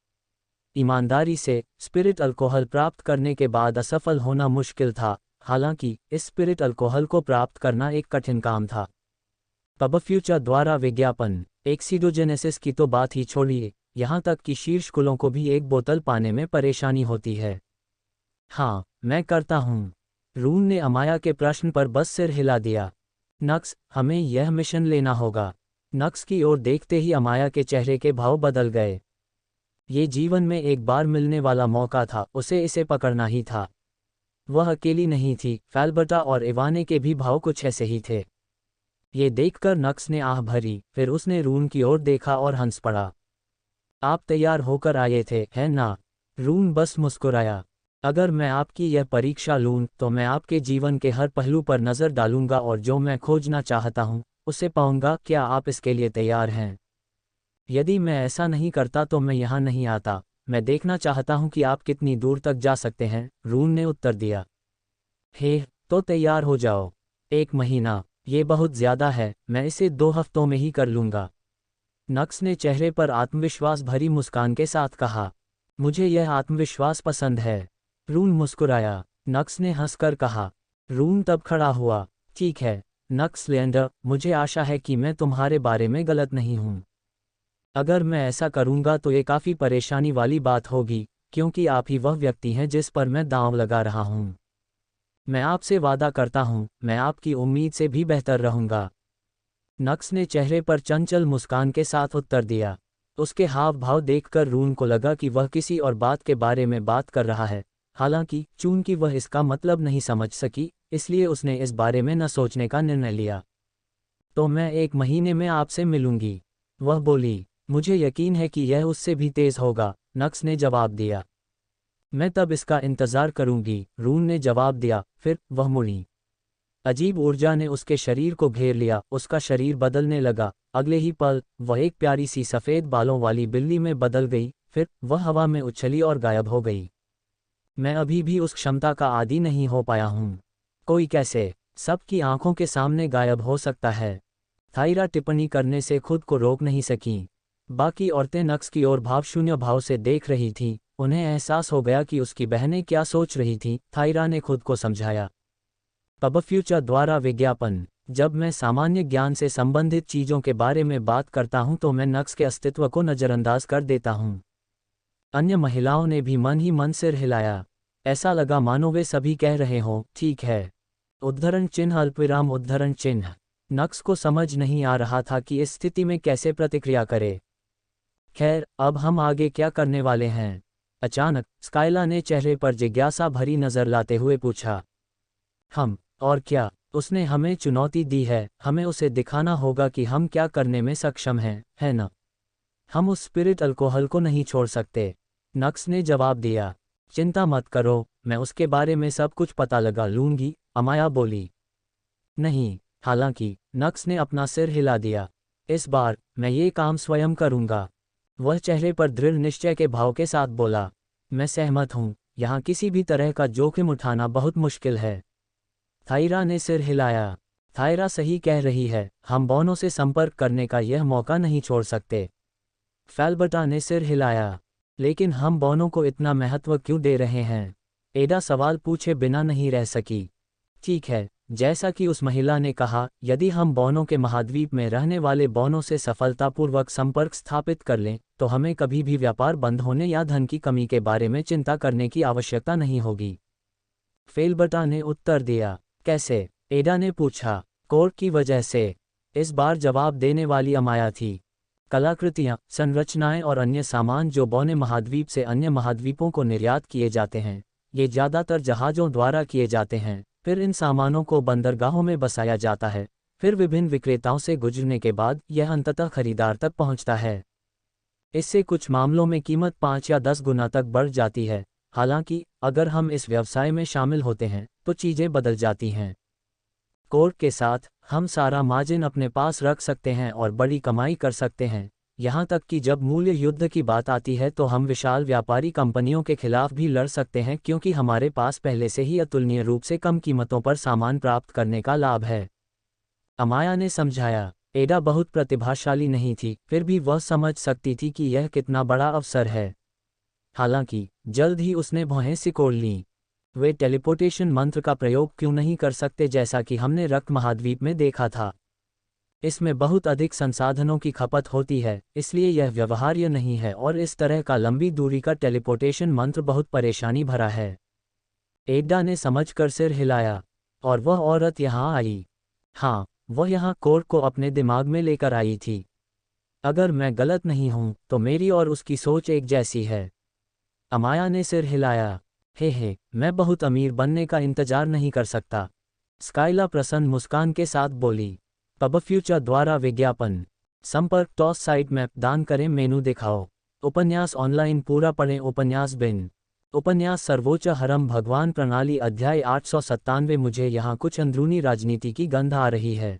ईमानदारी से, स्पिरिट अल्कोहल प्राप्त करने के बाद असफल होना मुश्किल था, हालांकि इस स्पिरिट अल्कोहल को प्राप्त करना एक कठिन काम था। पब फ्यूचर द्वारा विज्ञापन। एक्सीडोजेनेसिस की तो बात ही छोड़िए, यहाँ तक कि शीर्ष कुलों को भी एक बोतल पाने में परेशानी होती है। हाँ, मैं करता हूँ। रून ने अमाया के प्रश्न पर बस सिर हिला दिया। नक्स, हमें यह मिशन लेना होगा। नक्स की ओर देखते ही अमाया के चेहरे के भाव बदल गए। ये जीवन में एक बार मिलने वाला मौका था, उसे इसे पकड़ना ही था। वह अकेली नहीं थी, फेल्बर्टा और इवाने के भी भाव कुछ ऐसे ही थे। ये देखकर नक्स ने आह भरी, फिर उसने रून की ओर देखा और हंस पड़ा। आप तैयार होकर आए थे, है ना? रून बस मुस्कुराया। अगर मैं आपकी यह परीक्षा लूं तो मैं आपके जीवन के हर पहलू पर नज़र डालूंगा और जो मैं खोजना चाहता हूं उसे पाऊंगा। क्या आप इसके लिए तैयार हैं? यदि मैं ऐसा नहीं करता तो मैं यहाँ नहीं आता। मैं देखना चाहता हूं कि आप कितनी दूर तक जा सकते हैं, रून ने उत्तर दिया। हे, तो तैयार हो जाओ। 1 महीना, ये बहुत ज़्यादा है, मैं इसे 2 हफ्तों में ही कर लूँगा। नक्स ने चेहरे पर आत्मविश्वास भरी मुस्कान के साथ कहा। मुझे यह आत्मविश्वास पसंद है। रून मुस्कुराया। नक्स ने हंसकर कहा। रून तब खड़ा हुआ। ठीक है, नक्स लेंडर, मुझे आशा है कि मैं तुम्हारे बारे में गलत नहीं हूँ। अगर मैं ऐसा करूँगा तो ये काफ़ी परेशानी वाली बात होगी, क्योंकि आप ही वह व्यक्ति हैं जिस पर मैं दांव लगा रहा हूँ। मैं आपसे वादा करता हूँ, मैं आपकी उम्मीद से भी बेहतर रहूँगा। नक्स ने चेहरे पर चंचल मुस्कान के साथ उत्तर दिया। उसके हाव भाव देखकर रून को लगा कि वह किसी और बात के बारे में बात कर रहा है, हालांकि चूंकि वह इसका मतलब नहीं समझ सकी, इसलिए उसने इस बारे में न सोचने का निर्णय लिया। तो मैं 1 महीने में आपसे मिलूंगी, वह बोली। मुझे यकीन है कि यह उससे भी तेज होगा, नक्स ने जवाब दिया। मैं तब इसका इंतज़ार करूंगी, रून ने जवाब दिया। फिर वह मुड़ी। अजीब ऊर्जा ने उसके शरीर को घेर लिया, उसका शरीर बदलने लगा। अगले ही पल वह एक प्यारी सी सफ़ेद बालों वाली बिल्ली में बदल गई, फिर वह हवा में उछली और गायब हो गई। मैं अभी भी उस क्षमता का आदी नहीं हो पाया हूँ। कोई कैसे सबकी आंखों के सामने गायब हो सकता है? थायरा टिप्पणी करने से खुद को रोक नहीं सकीं। बाकी औरतें नक्स की ओर भावशून्य भाव से देख रही थीं। उन्हें एहसास हो गया कि उसकी बहनें क्या सोच रही थीं। थायरा ने खुद को समझाया। पब फ्यूचर द्वारा विज्ञापन। जब मैं सामान्य ज्ञान से संबंधित चीज़ों के बारे में बात करता हूं तो मैं नक्स के अस्तित्व को नज़रअंदाज कर देता हूं। अन्य महिलाओं ने भी मन ही मन सिर हिलाया। ऐसा लगा मानो वे सभी कह रहे हों, ठीक है। उद्धरण चिन्ह अल्पविराम उद्धरण चिन्ह। नक्स को समझ नहीं आ रहा था कि इस स्थिति में कैसे प्रतिक्रिया करे। खैर, अब हम आगे क्या करने वाले हैं? अचानक स्काइला ने चेहरे पर जिज्ञासा भरी नज़र लाते हुए पूछा। हम और क्या? उसने हमें चुनौती दी है, हमें उसे दिखाना होगा कि हम क्या करने में सक्षम हैं, है ना? हम उस स्पिरिट अल्कोहल को नहीं छोड़ सकते, नक्स ने जवाब दिया। चिंता मत करो, मैं उसके बारे में सब कुछ पता लगा लूँगी, अमाया बोली। नहीं, हालांकि नक्स ने अपना सिर हिला दिया। इस बार मैं ये काम स्वयं करूँगा। वह चेहरे पर दृढ़ निश्चय के भाव के साथ बोला। मैं सहमत हूँ, यहाँ किसी भी तरह का जोखिम उठाना बहुत मुश्किल है। थायरा ने सिर हिलाया। थायरा सही कह रही है, हम बौनों से संपर्क करने का यह मौका नहीं छोड़ सकते। फेल्बर्टा ने सिर हिलाया। लेकिन हम बौनों को इतना महत्व क्यों दे रहे हैं? एडा सवाल पूछे बिना नहीं रह सकी। ठीक है, जैसा कि उस महिला ने कहा, यदि हम बौनों के महाद्वीप में रहने वाले बौनों से सफलतापूर्वक संपर्क स्थापित कर लें, तो हमें कभी भी व्यापार बंद होने या धन की कमी के बारे में चिंता करने की आवश्यकता नहीं होगी। फेल्बर्टा ने उत्तर दिया। कैसे? एडा ने पूछा। कोर की वजह से। इस बार जवाब देने वाली अमाया थी। कलाकृतियाँ, संरचनाएं और अन्य सामान जो बौने महाद्वीप से अन्य महाद्वीपों को निर्यात किए जाते हैं, ये ज़्यादातर जहाज़ों द्वारा किए जाते हैं। फिर इन सामानों को बंदरगाहों में बसाया जाता है, फिर विभिन्न विक्रेताओं से गुजरने के बाद यह अंततः खरीदार तक पहुंचता है। इससे कुछ मामलों में कीमत 5 या 10 गुना तक बढ़ जाती है। हालांकि अगर हम इस व्यवसाय में शामिल होते हैं तो चीज़ें बदल जाती हैं। कोड के साथ हम सारा मार्जिन अपने पास रख सकते हैं और बड़ी कमाई कर सकते हैं, यहाँ तक कि जब मूल्य युद्ध की बात आती है तो हम विशाल व्यापारी कंपनियों के खिलाफ भी लड़ सकते हैं क्योंकि हमारे पास पहले से ही अतुलनीय रूप से कम कीमतों पर सामान प्राप्त करने का लाभ है। अमाया ने समझाया। एडा बहुत प्रतिभाशाली नहीं थी, फिर भी वह समझ सकती थी कि यह कितना बड़ा अवसर है। हालांकि जल्द ही उसने भौहें सिकोड़ लीं। वे टेलीपोर्टेशन मंत्र का प्रयोग क्यों नहीं कर सकते जैसा कि हमने रक्त महाद्वीप में देखा था। इसमें बहुत अधिक संसाधनों की खपत होती है, इसलिए यह व्यवहार्य नहीं है और इस तरह का लंबी दूरी का टेलीपोर्टेशन मंत्र बहुत परेशानी भरा है। एड्डा ने समझकर सिर हिलाया। और वह औरत यहाँ आई। हाँ, वह यहाँ कोड को अपने दिमाग में लेकर आई थी। अगर मैं गलत नहीं हूँ तो मेरी और उसकी सोच एक जैसी है। अमाया ने सिर हिलाया। हे, मैं बहुत अमीर बनने का इंतजार नहीं कर सकता। स्काइला प्रसन्न मुस्कान के साथ बोली। पबफ्यूचर द्वारा विज्ञापन। संपर्क टॉस साइट मैप दान करें मेनू दिखाओ। उपन्यास ऑनलाइन पूरा पढ़ें। उपन्यास बिन। उपन्यास सर्वोच्च हरम भगवान प्रणाली अध्याय 897। मुझे यहाँ कुछ अंदरूनी राजनीति की गंध आ रही है।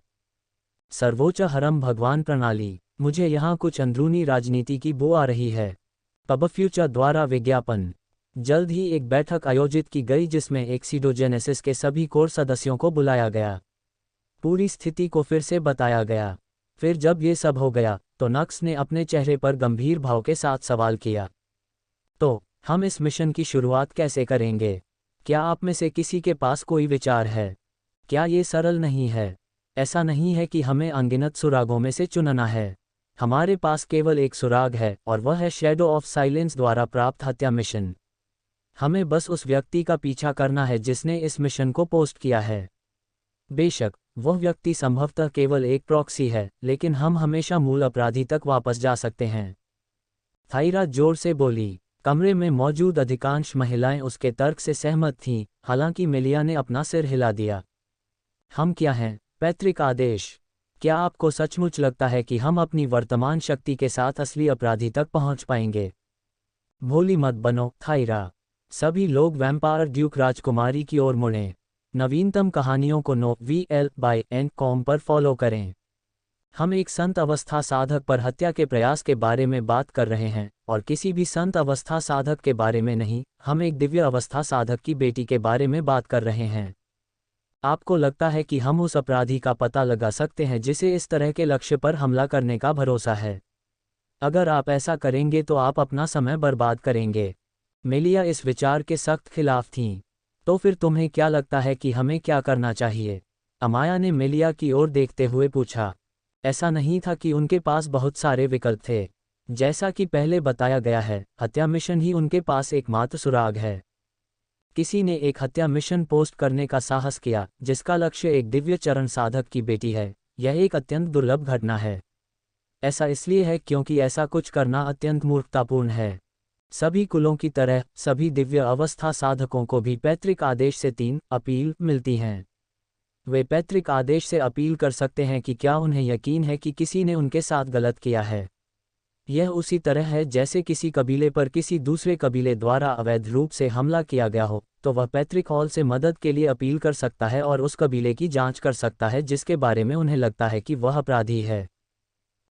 सर्वोच्च हरम भगवान प्रणाली। मुझे यहाँ कुछ अंदरूनी राजनीति की बू आ रही है। पबफ्यूचर द्वारा विज्ञापन। जल्द ही एक बैठक आयोजित की गई जिसमें एक्सीडोजेनेसिस के सभी कोर सदस्यों को बुलाया गया। पूरी स्थिति को फिर से बताया गया। फिर जब ये सब हो गया तो नक्स ने अपने चेहरे पर गंभीर भाव के साथ सवाल किया, तो हम इस मिशन की शुरुआत कैसे करेंगे? क्या आप में से किसी के पास कोई विचार है? क्या ये सरल नहीं है? ऐसा नहीं है कि हमें अनगिनत सुरागों में से चुनना है। हमारे पास केवल एक सुराग है और वह है शैडो ऑफ साइलेंस द्वारा प्राप्त हत्या मिशन। हमें बस उस व्यक्ति का पीछा करना है जिसने इस मिशन को पोस्ट किया है। बेशक वह व्यक्ति संभवतः केवल एक प्रॉक्सी है, लेकिन हम हमेशा मूल अपराधी तक वापस जा सकते हैं। थाइरा जोर से बोली। कमरे में मौजूद अधिकांश महिलाएं उसके तर्क से सहमत थीं, हालांकि मेलिया ने अपना सिर हिला दिया। हम क्या हैं? पैतृक आदेश। क्या आपको सचमुच लगता है कि हम अपनी वर्तमान शक्ति के साथ असली अपराधी तक पहुंच पाएंगे? भोली मत बनो, थाइरा। सभी लोग वैम्पायर ड्यूक राजकुमारी की ओर मुड़ें। नवीनतम कहानियों को novell.com पर फॉलो करें। हम एक संत अवस्था साधक पर हत्या के प्रयास के बारे में बात कर रहे हैं, और किसी भी संत अवस्था साधक के बारे में नहीं, हम एक दिव्य अवस्था साधक की बेटी के बारे में बात कर रहे हैं। आपको लगता है कि हम उस अपराधी का पता लगा सकते हैं जिसे इस तरह के लक्ष्य पर हमला करने का भरोसा है? अगर आप ऐसा करेंगे तो आप अपना समय बर्बाद करेंगे। मेलिया इस विचार के सख्त खिलाफ थीं। तो फिर तुम्हें क्या लगता है कि हमें क्या करना चाहिए? अमाया ने मेलिया की ओर देखते हुए पूछा। ऐसा नहीं था कि उनके पास बहुत सारे विकल्प थे। जैसा कि पहले बताया गया है, हत्या मिशन ही उनके पास एकमात्र सुराग है। किसी ने एक हत्या मिशन पोस्ट करने का साहस किया जिसका लक्ष्य एक दिव्य चरण साधक की बेटी है। यह एक अत्यंत दुर्लभ घटना है। ऐसा इसलिए है क्योंकि ऐसा कुछ करना अत्यंत मूर्खतापूर्ण है। सभी कुलों की तरह सभी दिव्य अवस्था साधकों को भी पैतृक आदेश से 3 अपील मिलती हैं। वे पैतृक आदेश से अपील कर सकते हैं कि क्या उन्हें यकीन है कि किसी ने उनके साथ गलत किया है। यह उसी तरह है जैसे किसी कबीले पर किसी दूसरे कबीले द्वारा अवैध रूप से हमला किया गया हो, तो वह पैतृक हॉल से मदद के लिए अपील कर सकता है और उस कबीले की जांच कर सकता है जिसके बारे में उन्हें लगता है कि वह अपराधी है।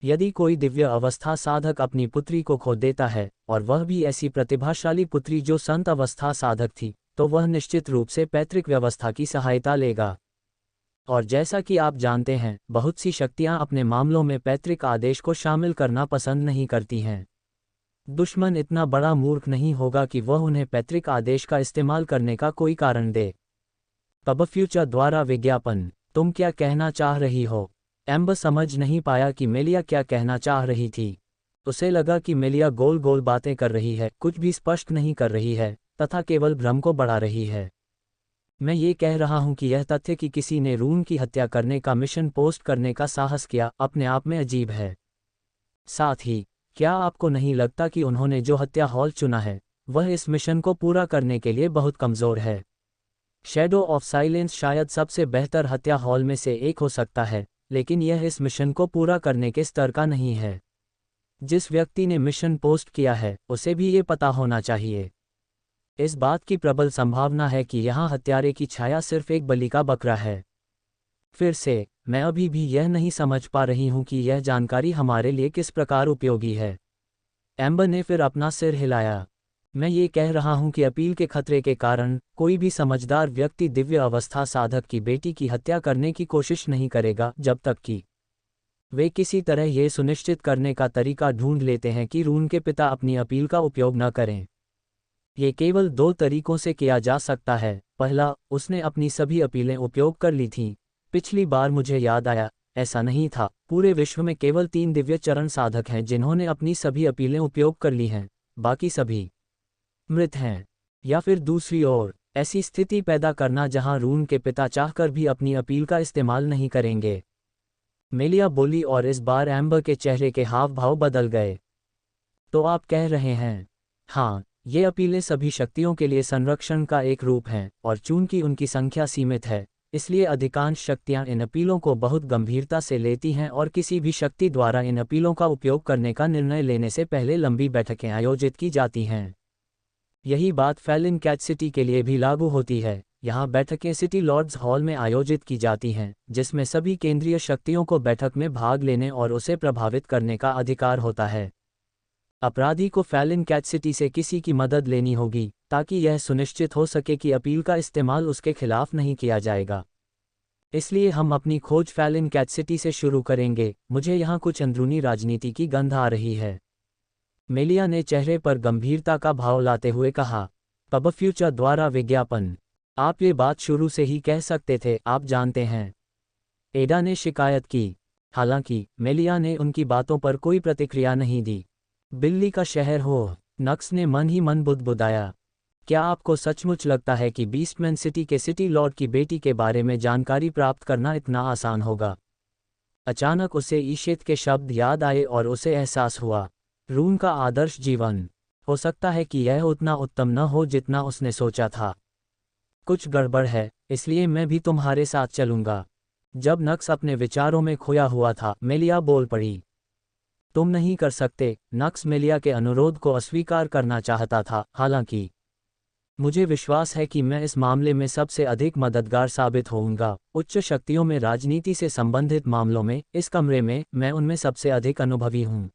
यदि कोई दिव्य अवस्था साधक अपनी पुत्री को खो देता है, और वह भी ऐसी प्रतिभाशाली पुत्री जो संत अवस्था साधक थी, तो वह निश्चित रूप से पैतृक व्यवस्था की सहायता लेगा। और जैसा कि आप जानते हैं, बहुत सी शक्तियां अपने मामलों में पैतृक आदेश को शामिल करना पसंद नहीं करती हैं। दुश्मन इतना बड़ा मूर्ख नहीं होगा कि वह उन्हें पैतृक आदेश का इस्तेमाल करने का कोई कारण दे। पबफ्यूचर द्वारा विज्ञापन। तुम क्या कहना चाह रही हो? एम्बर समझ नहीं पाया कि मेलिया क्या कहना चाह रही थी। उसे लगा कि मेलिया गोल गोल बातें कर रही है, कुछ भी स्पष्ट नहीं कर रही है, तथा केवल भ्रम को बढ़ा रही है। मैं ये कह रहा हूं कि यह तथ्य कि किसी ने रून की हत्या करने का मिशन पोस्ट करने का साहस किया, अपने आप में अजीब है। साथ ही, क्या आपको नहीं लगता कि उन्होंने जो हत्या हॉल चुना है, वह इस मिशन को पूरा करने के लिए बहुत कमज़ोर है? शैडो ऑफ साइलेंस शायद सबसे बेहतर हत्या हॉल में से एक हो सकता है, लेकिन यह इस मिशन को पूरा करने के स्तर का नहीं है। जिस व्यक्ति ने मिशन पोस्ट किया है, उसे भी ये पता होना चाहिए। इस बात की प्रबल संभावना है कि यहाँ हत्यारे की छाया सिर्फ एक बलि का बकरा है। फिर से, मैं अभी भी यह नहीं समझ पा रही हूँ कि यह जानकारी हमारे लिए किस प्रकार उपयोगी है। एम्बर ने फिर अपना सिर हिलाया। मैं ये कह रहा हूँ कि अपील के खतरे के कारण कोई भी समझदार व्यक्ति दिव्य अवस्था साधक की बेटी की हत्या करने की कोशिश नहीं करेगा जब तक कि वे किसी तरह ये सुनिश्चित करने का तरीका ढूंढ लेते हैं कि रून के पिता अपनी अपील का उपयोग न करें। ये केवल 2 तरीकों से किया जा सकता है। पहला, उसने अपनी सभी अपीलें उपयोग कर ली थीं। पिछली बार मुझे याद आया, ऐसा नहीं था। पूरे विश्व में केवल 3 दिव्य चरण साधक हैं जिन्होंने अपनी सभी अपीलें उपयोग कर ली हैं, बाकी सभी मृत हैं। या फिर दूसरी ओर, ऐसी स्थिति पैदा करना जहां रून के पिता चाहकर भी अपनी अपील का इस्तेमाल नहीं करेंगे। मेलिया बोली और इस बार एम्बर के चेहरे के हाव भाव बदल गए। तो आप कह रहे हैं, हाँ, ये अपीलें सभी शक्तियों के लिए संरक्षण का एक रूप हैं, और चूंकि उनकी संख्या सीमित है, इसलिए अधिकांश शक्तियां इन अपीलों को बहुत गंभीरता से लेती हैं और किसी भी शक्ति द्वारा इन अपीलों का उपयोग करने का निर्णय लेने से पहले लंबी बैठकें आयोजित की जाती हैं। यही बात फेलिन कैट सिटी के लिए भी लागू होती है। यहाँ बैठकें सिटी लॉर्ड्स हॉल में आयोजित की जाती हैं, जिसमें सभी केंद्रीय शक्तियों को बैठक में भाग लेने और उसे प्रभावित करने का अधिकार होता है। अपराधी को फेलिन कैट सिटी से किसी की मदद लेनी होगी, ताकि यह सुनिश्चित हो सके कि अपील का इस्तेमाल उसके खिलाफ नहीं किया जाएगा। इसलिए हम अपनी खोज फेलिन कैट सिटी से शुरू करेंगे। मुझे यहाँ कुछ अंदरूनी राजनीति की गंध आ रही है। मेलिया ने चेहरे पर गंभीरता का भाव लाते हुए कहा। पब फ्यूचर द्वारा विज्ञापन। आप ये बात शुरू से ही कह सकते थे, आप जानते हैं। एडा ने शिकायत की। हालांकि मेलिया ने उनकी बातों पर कोई प्रतिक्रिया नहीं दी। बिल्ली का शहर हो, नक्स ने मन ही मन बुदबुदाया। क्या आपको सचमुच लगता है कि बीस्टमैन सिटी के सिटी लॉर्ड की बेटी के बारे में जानकारी प्राप्त करना इतना आसान होगा? अचानक उसे ईशित के शब्द याद आए और उसे एहसास हुआ, रून का आदर्श जीवन, हो सकता है कि यह उतना उत्तम न हो जितना उसने सोचा था। कुछ गड़बड़ है, इसलिए मैं भी तुम्हारे साथ चलूंगा। जब नक्स अपने विचारों में खोया हुआ था, मेलिया बोल पड़ी। तुम नहीं कर सकते। नक्स मेलिया के अनुरोध को अस्वीकार करना चाहता था। हालांकि मुझे विश्वास है कि मैं इस मामले में सबसे अधिक मददगार साबित होऊंगा। उच्च शक्तियों में राजनीति से संबंधित मामलों में इस कमरे में मैं उनमें सबसे अधिक अनुभवी हूं।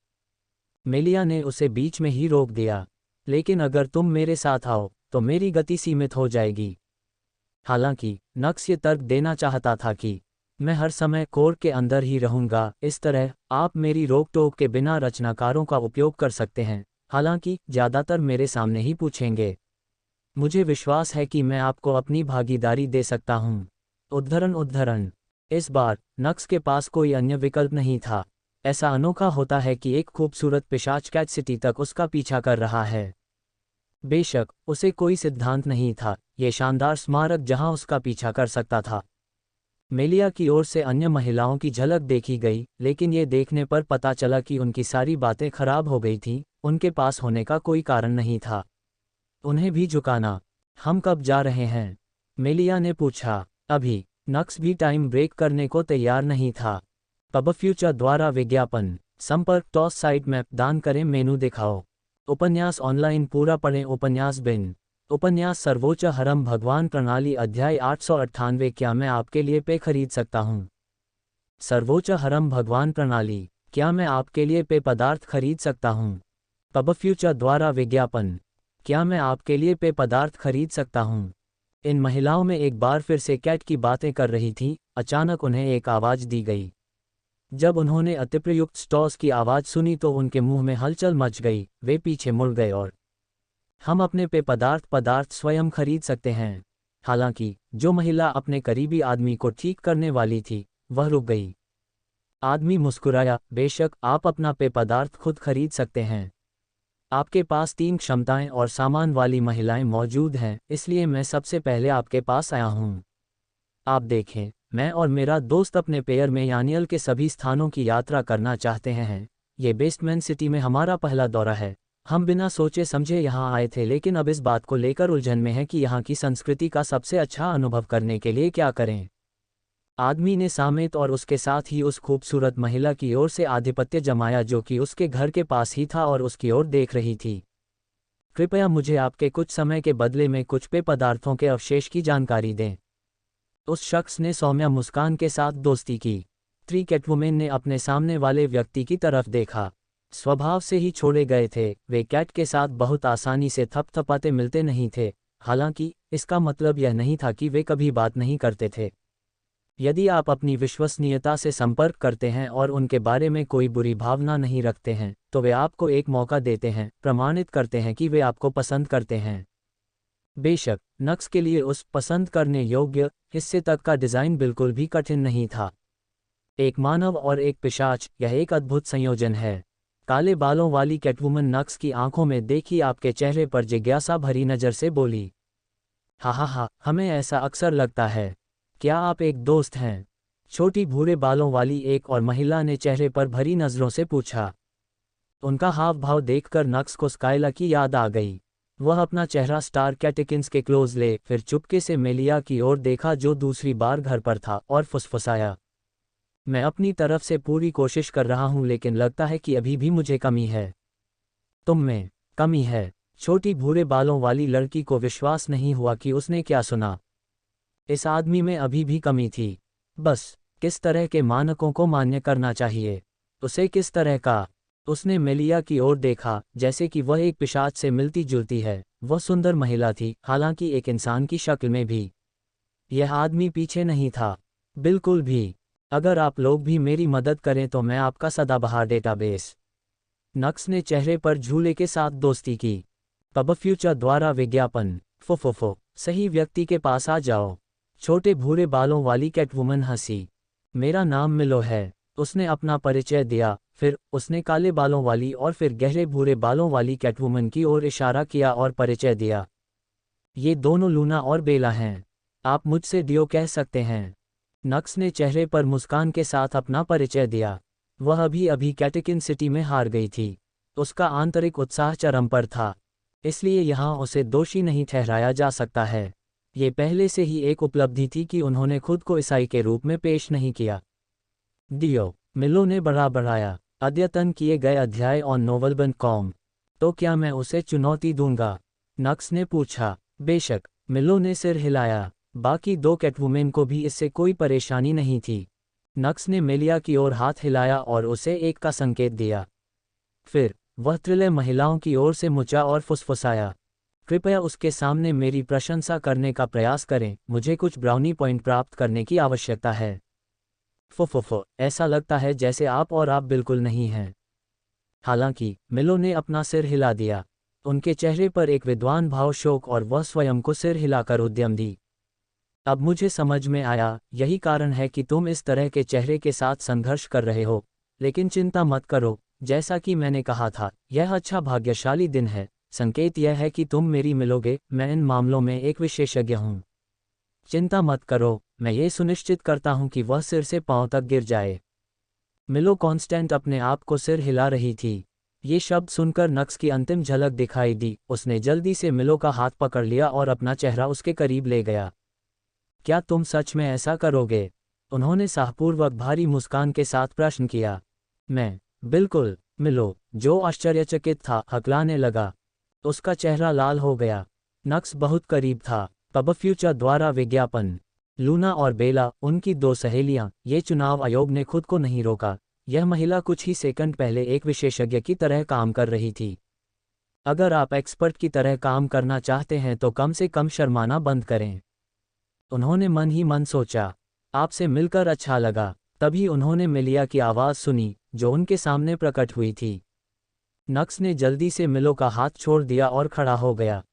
मेलिया ने उसे बीच में ही रोक दिया। लेकिन अगर तुम मेरे साथ आओ तो मेरी गति सीमित हो जाएगी। हालांकि नक्स ये तर्क देना चाहता था कि मैं हर समय कोर के अंदर ही रहूंगा। इस तरह आप मेरी रोक टोक के बिना रचनाकारों का उपयोग कर सकते हैं, हालांकि ज़्यादातर मेरे सामने ही पूछेंगे। मुझे विश्वास है कि मैं आपको अपनी भागीदारी दे सकता हूं। उद्धरण। इस बार नक्स के पास कोई अन्य विकल्प नहीं था। ऐसा अनोखा होता है कि एक खूबसूरत पिशाच कैट सिटी तक उसका पीछा कर रहा है। बेशक उसे कोई सिद्धांत नहीं था, ये शानदार स्मारक जहां उसका पीछा कर सकता था। मेलिया की ओर से अन्य महिलाओं की झलक देखी गई, लेकिन ये देखने पर पता चला कि उनकी सारी बातें खराब हो गई थीं। उनके पास होने का कोई कारण नहीं था। उन्हें भी झुकाना। हम कब जा रहे हैं? मेलिया ने पूछा। अभी। नक्स भी टाइम ब्रेक करने को तैयार नहीं था। पब फ्यूचर द्वारा विज्ञापन। संपर्क टॉस साइट मैप दान करें, मेनू दिखाओ। उपन्यास ऑनलाइन पूरा पढ़ें। उपन्यास बिन। उपन्यास सर्वोच्च हरम भगवान प्रणाली अध्याय 898। क्या मैं आपके लिए पे खरीद सकता हूँ? सर्वोच्च हरम भगवान प्रणाली। क्या मैं आपके लिए पे पदार्थ खरीद सकता हूँ? पब फ्यूचर द्वारा विज्ञापन। क्या मैं आपके लिए पे पदार्थ खरीद सकता हूँ? इन महिलाओं में एक बार फिर से कैट की बातें कर रही थीं। अचानक उन्हें एक आवाज़ दी गई। जब उन्होंने अतिप्रयुक्त स्टॉस की आवाज़ सुनी तो उनके मुंह में हलचल मच गई। वे पीछे मुड़ गए और हम अपने पे पदार्थ स्वयं खरीद सकते हैं। हालांकि जो महिला अपने करीबी आदमी को ठीक करने वाली थी, वह रुक गई। आदमी मुस्कुराया। बेशक आप अपना पे पदार्थ खुद खरीद सकते हैं। आपके पास 3 क्षमताएं और सामान वाली महिलाएं मौजूद हैं, इसलिए मैं सबसे पहले आपके पास आया हूं। आप देखें, मैं और मेरा दोस्त अपने पेयर में यानियल के सभी स्थानों की यात्रा करना चाहते हैं। ये बेस्टमैन सिटी में हमारा पहला दौरा है। हम बिना सोचे समझे यहाँ आए थे, लेकिन अब इस बात को लेकर उलझन में है कि यहाँ की संस्कृति का सबसे अच्छा अनुभव करने के लिए क्या करें। आदमी ने सामेत और उसके साथ ही उस खूबसूरत महिला की ओर से आधिपत्य जमाया जो कि उसके घर के पास ही था और उसकी ओर देख रही थी। कृपया मुझे आपके कुछ समय के बदले में कुछ पेय पदार्थों के अवशेष की जानकारी दें। उस शख्स ने सौम्य मुस्कान के साथ दोस्ती की। कैटवुमन ने अपने सामने वाले व्यक्ति की तरफ देखा। स्वभाव से ही छोड़े गए थे, वे कैट के साथ बहुत आसानी से थपथपाते मिलते नहीं थे। हालांकि इसका मतलब यह नहीं था कि वे कभी बात नहीं करते थे। यदि आप अपनी विश्वसनीयता से संपर्क करते हैं और उनके बारे में कोई बुरी भावना नहीं रखते हैं, तो वे आपको एक मौका देते हैं, प्रमाणित करते हैं कि वे आपको पसंद करते हैं। बेशक, नक्स के लिए उस पसंद करने योग्य हिस्से तक का डिज़ाइन बिल्कुल भी कठिन नहीं था। एक मानव और एक पिशाच, यह एक अद्भुत संयोजन है। काले बालों वाली कैटवुमन नक्स की आंखों में देखी आपके चेहरे पर जिज्ञासा भरी नज़र से बोली, हा हा हा, हमें ऐसा अक्सर लगता है। क्या आप एक दोस्त हैं? छोटी भूरे बालों वाली एक और महिला ने चेहरे पर भरी नज़रों से पूछा। उनका हाव भाव देखकर नक्स को स्काइला की याद आ गई। वह अपना चेहरा स्टार कैटेकिन्स के क्लोज ले फिर चुपके से मेलिया की ओर देखा जो दूसरी बार घर पर था, और फुसफुसाया, मैं अपनी तरफ से पूरी कोशिश कर रहा हूं लेकिन लगता है कि अभी भी मुझे कमी है। तुम में कमी है? छोटी भूरे बालों वाली लड़की को विश्वास नहीं हुआ कि उसने क्या सुना। इस आदमी में अभी भी कमी थी। बस किस तरह के मानकों को मान्य करना चाहिए? उसे किस तरह का? उसने मेलिया की ओर देखा, जैसे कि वह एक पिशाच से मिलती जुलती है। वह सुंदर महिला थी, हालांकि एक इंसान की शक्ल में भी। यह आदमी पीछे नहीं था, बिल्कुल भी। अगर आप लोग भी मेरी मदद करें तो मैं आपका सदाबहार डेटाबेस। नक्स ने चेहरे पर झूले के साथ दोस्ती की। पबफ्यूचर द्वारा विज्ञापन। फो सही व्यक्ति के पास आ जाओ। छोटे भूरे बालों वाली कैटवुमन हंसी। मेरा नाम मिलो है। उसने अपना परिचय दिया, फिर उसने काले बालों वाली और फिर गहरे भूरे बालों वाली कैटवुमन की ओर इशारा किया और परिचय दिया। ये दोनों लूना और बेला हैं। आप मुझसे डियो कह सकते हैं। नक्स ने चेहरे पर मुस्कान के साथ अपना परिचय दिया। वह अभी अभी कैटेकिन सिटी में हार गई थी। उसका आंतरिक उत्साह चरम पर था, इसलिए यहाँ उसे दोषी नहीं ठहराया जा सकता है। ये पहले से ही एक उपलब्धि थी कि उन्होंने खुद को ईसाई के रूप में पेश नहीं किया। डियो, मिलो ने बढ़ाया, अद्यतन किए गए अध्याय ऑन novelband.com। तो क्या मैं उसे चुनौती दूंगा? नक्स ने पूछा। बेशक, मिलो ने सिर हिलाया। बाकी दो कैटवुमेन को भी इससे कोई परेशानी नहीं थी। नक्स ने मेलिया की ओर हाथ हिलाया और उसे एक का संकेत दिया। फिर वह त्रिलय महिलाओं की ओर से मुचा और फुसफुसाया, कृपया उसके सामने मेरी प्रशंसा करने का प्रयास करें, मुझे कुछ ब्राउनी पॉइंट प्राप्त करने की आवश्यकता है। फुफुफु, ऐसा लगता है जैसे आप बिल्कुल नहीं हैं। हालांकि मिलो ने अपना सिर हिला दिया। उनके चेहरे पर एक विद्वान भाव शोक और वह स्वयं को सिर हिलाकर उद्यम दी। अब मुझे समझ में आया, यही कारण है कि तुम इस तरह के चेहरे के साथ संघर्ष कर रहे हो। लेकिन चिंता मत करो, जैसा कि मैंने कहा था, यह अच्छा भाग्यशाली दिन है। संकेत यह है कि तुम मेरी मिलोगे। मैं इन मामलों में एक विशेषज्ञ हूँ। चिंता मत करो, मैं ये सुनिश्चित करता हूँ कि वह सिर से पांव तक गिर जाए। मिलो कॉन्स्टेंट अपने आप को सिर हिला रही थी। ये शब्द सुनकर नक्स की अंतिम झलक दिखाई दी। उसने जल्दी से मिलो का हाथ पकड़ लिया और अपना चेहरा उसके करीब ले गया। क्या तुम सच में ऐसा करोगे? उन्होंने साहपूर्वक भारी मुस्कान के साथ प्रश्न किया। मैं बिल्कुल, मिलो, जो आश्चर्यचकित था, हकलाने लगा। उसका चेहरा लाल हो गया। नक्स बहुत करीब था। पबफ्यूचर द्वारा विज्ञापन। लूना और बेला, उनकी दो सहेलियां। ये चुनाव आयोग ने खुद को नहीं रोका। यह महिला कुछ ही सेकंड पहले एक विशेषज्ञ की तरह काम कर रही थी। अगर आप एक्सपर्ट की तरह काम करना चाहते हैं तो कम से कम शर्माना बंद करें। उन्होंने मन ही मन सोचा, आपसे मिलकर अच्छा लगा। तभी उन्होंने मेलिया की आवाज़ सुनी, जो उनके सामने प्रकट हुई थी। नक्स ने जल्दी से मिलो का हाथ छोड़ दिया और खड़ा हो गया।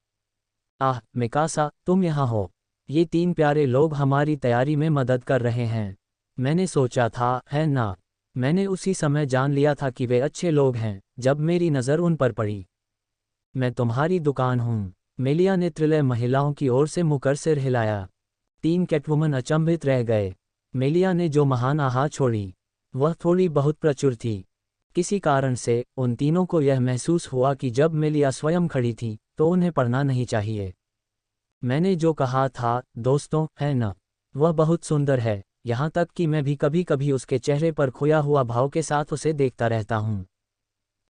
आह, मिकासा, तुम यहाँ हो। ये तीन प्यारे लोग हमारी तैयारी में मदद कर रहे हैं। मैंने सोचा था, है ना? मैंने उसी समय जान लिया था कि वे अच्छे लोग हैं, जब मेरी नज़र उन पर पड़ी। मैं तुम्हारी दुकान हूँ। मेलिया ने त्रिलय महिलाओं की ओर से मुकर सिर हिलाया। तीन कैटवुमन अचंभित रह गए। मेलिया ने जो महान आहा छोड़ी, वह थोड़ी बहुत प्रचुर थी। किसी कारण से उन तीनों को यह महसूस हुआ कि जब मेलिया स्वयं खड़ी थी तो उन्हें पढ़ना नहीं चाहिए। मैंने जो कहा था, दोस्तों, है न? वह बहुत सुंदर है, यहाँ तक कि मैं भी कभी कभी उसके चेहरे पर खोया हुआ भाव के साथ उसे देखता रहता हूँ।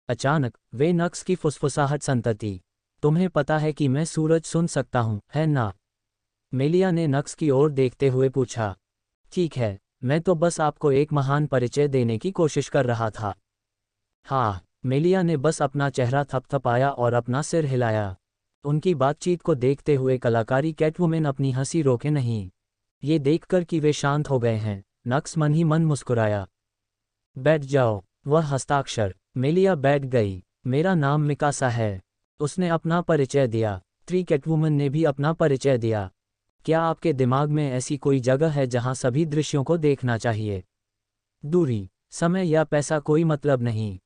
अचानक वे नक्स की फुसफुसाहट संतती। तुम्हें पता है कि मैं सूरज सुन सकता हूँ, है ना? मेलिया ने नक्स की ओर देखते हुए पूछा। ठीक है, मैं तो बस आपको एक महान परिचय देने की कोशिश कर रहा था। हाँ, मेलिया ने बस अपना चेहरा थपथपाया और अपना सिर हिलाया। उनकी बातचीत को देखते हुए कलाकारी कैटवुमन अपनी हंसी रोके नहीं। ये देखकर कि वे शांत हो गए हैं, नक्स मन ही मन मुस्कुराया। बैठ जाओ, वह हस्ताक्षर। मेलिया बैठ गई। मेरा नाम मिकासा है। उसने अपना परिचय दिया। कैटवुमन ने भी अपना परिचय दिया। क्या आपके दिमाग में ऐसी कोई जगह है जहां सभी दृश्यों को देखना चाहिए? दूरी, समय या पैसा कोई मतलब नहीं।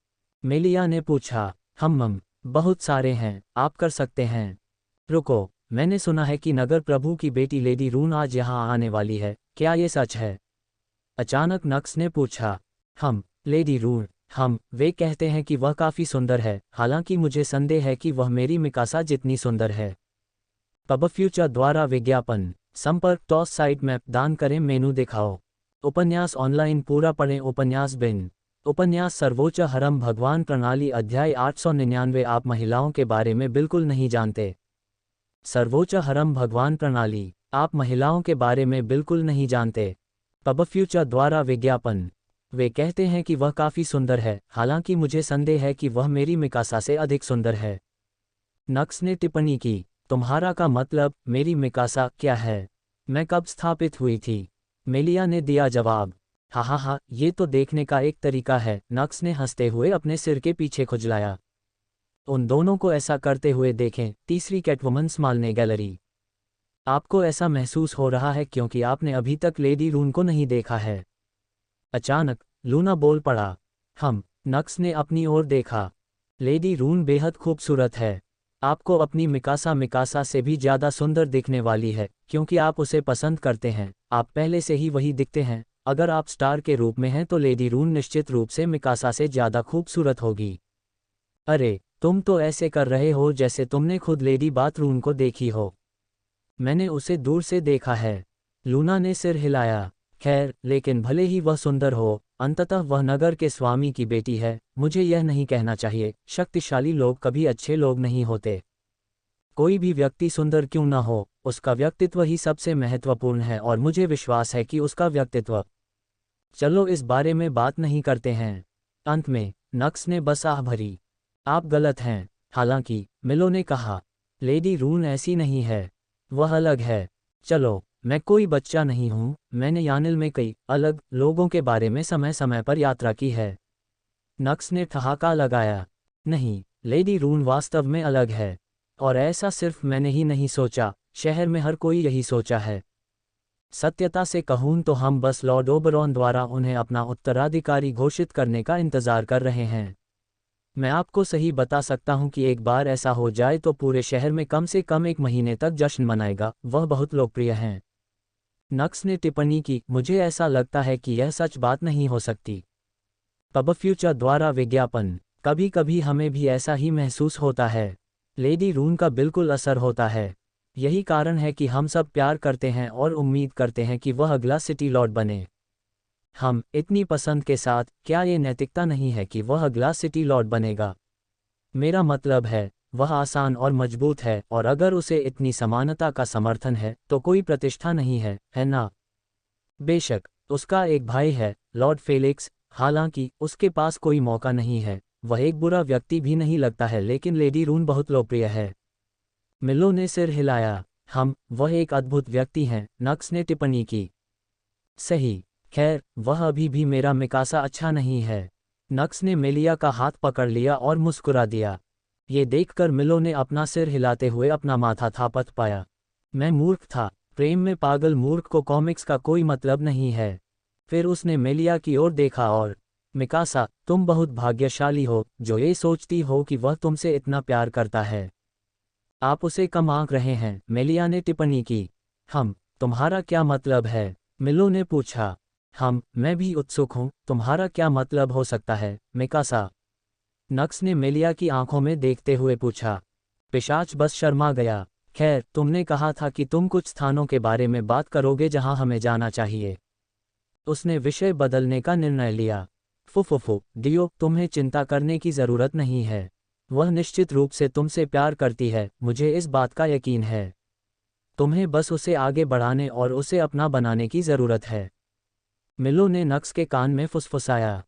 मेलिया ने पूछा। बहुत सारे हैं, आप कर सकते हैं। रुको, मैंने सुना है कि नगर प्रभु की बेटी लेडी रून आज यहाँ आने वाली है, क्या ये सच है? अचानक नक्स ने पूछा। लेडी रून, वे कहते हैं कि वह काफ़ी सुंदर है, हालांकि मुझे संदेह है कि वह मेरी मिकासा जितनी सुंदर है। पब फ्यूचर द्वारा विज्ञापन। संपर्क टॉस साइट मैप दान करें मेनू दिखाओ। उपन्यास ऑनलाइन पूरा पढ़ें। उपन्यास बिन। उपन्यास सर्वोच्च हरम भगवान प्रणाली अध्याय 899। आप महिलाओं के बारे में बिल्कुल नहीं जानते। सर्वोच्च हरम भगवान प्रणाली। आप महिलाओं के बारे में बिल्कुल नहीं जानते। पब फ्यूचर द्वारा विज्ञापन। वे कहते हैं कि वह काफ़ी सुंदर है, हालांकि मुझे संदेह है कि वह मेरी मिकासा से अधिक सुंदर है। नक्स ने टिप्पणी की। तुम्हारा का मतलब, मेरी मिकासा क्या है? मैं कब स्थापित हुई थी? मेलिया ने दिया जवाब। हा, ये तो देखने का एक तरीका है। नक्स ने हंसते हुए अपने सिर के पीछे खुजलाया। उन दोनों को ऐसा करते हुए देखें। तीसरी कैटवुमन स्मालने गैलरी। आपको ऐसा महसूस हो रहा है क्योंकि आपने अभी तक लेडी रून को नहीं देखा है। अचानक लूना बोल पड़ा। नक्स ने अपनी ओर देखा। लेडी रून बेहद खूबसूरत है। आपको अपनी मिकासा से भी ज़्यादा सुंदर दिखने वाली है, क्योंकि आप उसे पसंद करते हैं। आप पहले से ही वही दिखते हैं। अगर आप स्टार के रूप में हैं तो लेडी रून निश्चित रूप से मिकासा से ज़्यादा खूबसूरत होगी। अरे, तुम तो ऐसे कर रहे हो जैसे तुमने खुद लेडी बाथरून को देखी हो। मैंने उसे दूर से देखा है। लूना ने सिर हिलाया। खैर, लेकिन भले ही वह सुंदर हो, अंततः वह नगर के स्वामी की बेटी है। मुझे यह नहीं कहना चाहिए, शक्तिशाली लोग कभी अच्छे लोग नहीं होते। कोई भी व्यक्ति सुंदर क्यों न हो, उसका व्यक्तित्व ही सबसे महत्वपूर्ण है और मुझे विश्वास है कि उसका व्यक्तित्व। चलो इस बारे में बात नहीं करते हैं। अंत में नक्स ने बस आह भरी। आप गलत हैं। हालांकि, मिलो ने कहा, लेडी रून ऐसी नहीं है। वह अलग है। चलो, मैं कोई बच्चा नहीं हूँ। मैंने यानिल में कई अलग लोगों के बारे में समय समय पर यात्रा की है। नक्स ने ठहाका लगाया। नहीं, लेडी रून वास्तव में अलग है। और ऐसा सिर्फ मैंने ही नहीं सोचा, शहर में हर कोई यही सोचा है। सत्यता से कहूँ तो हम बस लॉर्ड ओबरॉन द्वारा उन्हें अपना उत्तराधिकारी घोषित करने का इंतज़ार कर रहे हैं। मैं आपको सही बता सकता हूं कि एक बार ऐसा हो जाए तो पूरे शहर में कम से कम 1 महीने तक जश्न मनाएगा। वह बहुत लोकप्रिय हैं। नक्स ने टिप्पणी की। मुझे ऐसा लगता है कि यह सच बात नहीं हो सकती। पब फ्यूचर द्वारा विज्ञापन। कभी कभी हमें भी ऐसा ही महसूस होता है। लेडी रून का बिल्कुल असर होता है। यही कारण है कि हम सब प्यार करते हैं और उम्मीद करते हैं कि वह अगला सिटी लॉर्ड बने। इतनी पसंद के साथ, क्या ये नैतिकता नहीं है कि वह अगला सिटी लॉर्ड बनेगा? मेरा मतलब है, वह आसान और मजबूत है, और अगर उसे इतनी समानता का समर्थन है तो कोई प्रतिष्ठा नहीं है ना? बेशक, उसका एक भाई है, लॉर्ड फेलिक्स। हालांकि उसके पास कोई मौका नहीं है। वह एक बुरा व्यक्ति भी नहीं लगता है, लेकिन लेडी रून बहुत लोकप्रिय है। मिलो ने सिर हिलाया। वह एक अद्भुत व्यक्ति हैं, नक्स ने टिप्पणी की। सही। खैर, वह अभी भी मेरा मिकासा अच्छा नहीं है। नक्स ने मेलिया का हाथ पकड़ लिया और मुस्कुरा दिया। ये देखकर मिलो ने अपना सिर हिलाते हुए अपना माथा थापत पाया। मैं मूर्ख था। प्रेम में पागल मूर्ख को कॉमिक्स का कोई मतलब नहीं है। फिर उसने मेलिया की ओर देखा और, मिकासा, तुम बहुत भाग्यशाली हो जो ये सोचती हो कि वह तुमसे इतना प्यार करता है। आप उसे कम आंक रहे हैं, मेलिया ने टिप्पणी की। तुम्हारा क्या मतलब है? मिलो ने पूछा। मैं भी उत्सुक हूँ। तुम्हारा क्या मतलब हो सकता है, मिकासा? नक्स ने मेलिया की आंखों में देखते हुए पूछा। पिशाच बस शर्मा गया। खैर, तुमने कहा था कि तुम कुछ स्थानों के बारे में बात करोगे जहां हमें जाना चाहिए। उसने विषय बदलने का निर्णय लिया। फुफुफु, डियो, तुम्हें चिंता करने की ज़रूरत नहीं है। वह निश्चित रूप से तुमसे प्यार करती है, मुझे इस बात का यकीन है। तुम्हें बस उसे आगे बढ़ाने और उसे अपना बनाने की ज़रूरत है। मिलो ने नक्स के कान में फुसफुसाया।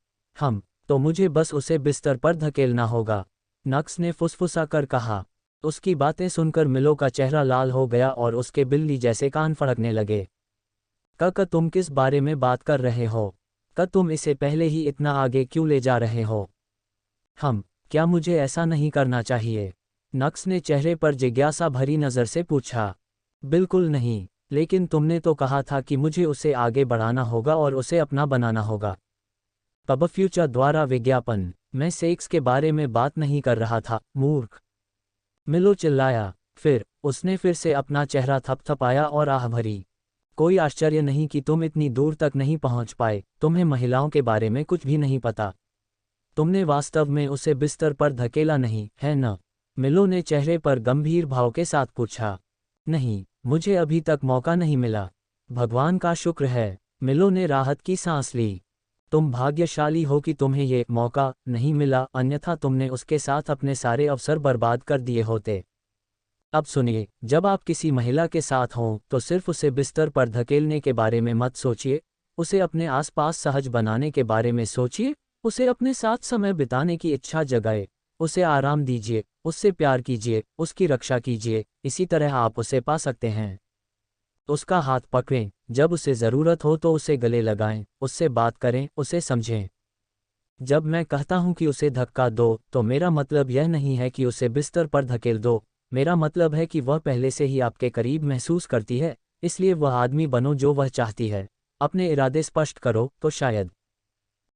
तो मुझे बस उसे बिस्तर पर धकेलना होगा, नक्स ने फुसफुसा कर कहा। उसकी बातें सुनकर मिलो का चेहरा लाल हो गया और उसके बिल्ली जैसे कान फड़कने लगे। तुम किस बारे में बात कर रहे हो? तुम इसे पहले ही इतना आगे क्यों ले जा रहे हो? क्या मुझे ऐसा नहीं करना चाहिए? नक्स ने चेहरे पर जिज्ञासा भरी नज़र से पूछा। बिल्कुल नहीं, लेकिन तुमने तो कहा था कि मुझे उसे आगे बढ़ाना होगा और उसे अपना बनाना होगा। फ्यूचर द्वारा विज्ञापन। मैं सेक्स के बारे में बात नहीं कर रहा था, मूर्ख, मिलो चिल्लाया। फिर उसने फिर से अपना चेहरा थपथपाया और आह भरी। कोई आश्चर्य नहीं कि तुम इतनी दूर तक नहीं पहुंच पाए, तुम्हें महिलाओं के बारे में कुछ भी नहीं पता। तुमने वास्तव में उसे बिस्तर पर धकेला नहीं, है न? मिलो ने चेहरे पर गंभीर भाव के साथ पूछा। नहीं, मुझे अभी तक मौका नहीं मिला। भगवान का शुक्र है, मिलो ने राहत की सांस ली। तुम भाग्यशाली हो कि तुम्हें ये मौका नहीं मिला, अन्यथा तुमने उसके साथ अपने सारे अवसर बर्बाद कर दिए होते। अब सुनिए, जब आप किसी महिला के साथ हों तो सिर्फ उसे बिस्तर पर धकेलने के बारे में मत सोचिए, उसे अपने आसपास सहज बनाने के बारे में सोचिए, उसे अपने साथ समय बिताने की इच्छा जगाए, उसे आराम दीजिए, उससे प्यार कीजिए, उसकी रक्षा कीजिए, इसी तरह आप उसे पा सकते हैं। उसका हाथ पकड़ें, जब उसे ज़रूरत हो तो उसे गले लगाएं, उससे बात करें, उसे समझें। जब मैं कहता हूं कि उसे धक्का दो, तो मेरा मतलब यह नहीं है कि उसे बिस्तर पर धकेल दो, मेरा मतलब है कि वह पहले से ही आपके करीब महसूस करती है, इसलिए वह आदमी बनो जो वह चाहती है। अपने इरादे स्पष्ट करो तो शायद।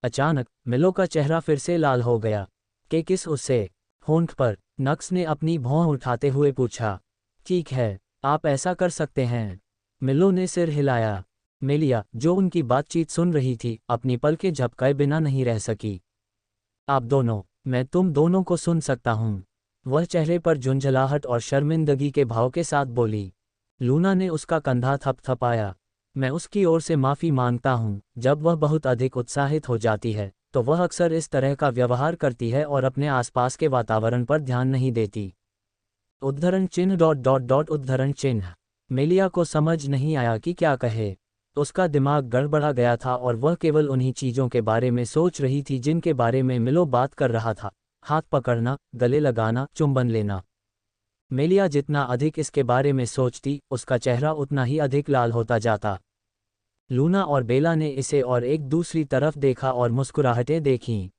अचानक मिलो का चेहरा फिर से लाल हो गया। किस उससे? होंठ पर नक्स ने अपनी भौं उठाते हुए पूछा। ठीक है, आप ऐसा कर सकते हैं। मिलो ने सिर हिलाया। मेलिया, जो उनकी बातचीत सुन रही थी, अपनी पलकें झपकाए बिना नहीं रह सकी। आप दोनों, मैं तुम दोनों को सुन सकता हूँ। वह चेहरे पर झुंझलाहट और शर्मिंदगी के भाव के साथ बोली। लूना ने उसका कंधा थपथपाया। मैं उसकी ओर से माफ़ी मांगता हूँ, जब वह बहुत अधिक उत्साहित हो जाती है तो वह अक्सर इस तरह का व्यवहार करती है और अपने आसपास के वातावरण पर ध्यान नहीं देती। उद्धरण चिन्ह उद्धरण चिन्ह। मेलिया को समझ नहीं आया कि क्या कहे। उसका दिमाग गड़बड़ा गया था और वह केवल उन्हीं चीज़ों के बारे में सोच रही थी जिनके बारे में मिलो बात कर रहा था, हाथ पकड़ना, गले लगाना, चुंबन लेना। मेलिया जितना अधिक इसके बारे में सोचती, उसका चेहरा उतना ही अधिक लाल होता जाता। लूना और बेला ने इसे और एक दूसरी तरफ देखा और मुस्कुराहटें देखीं।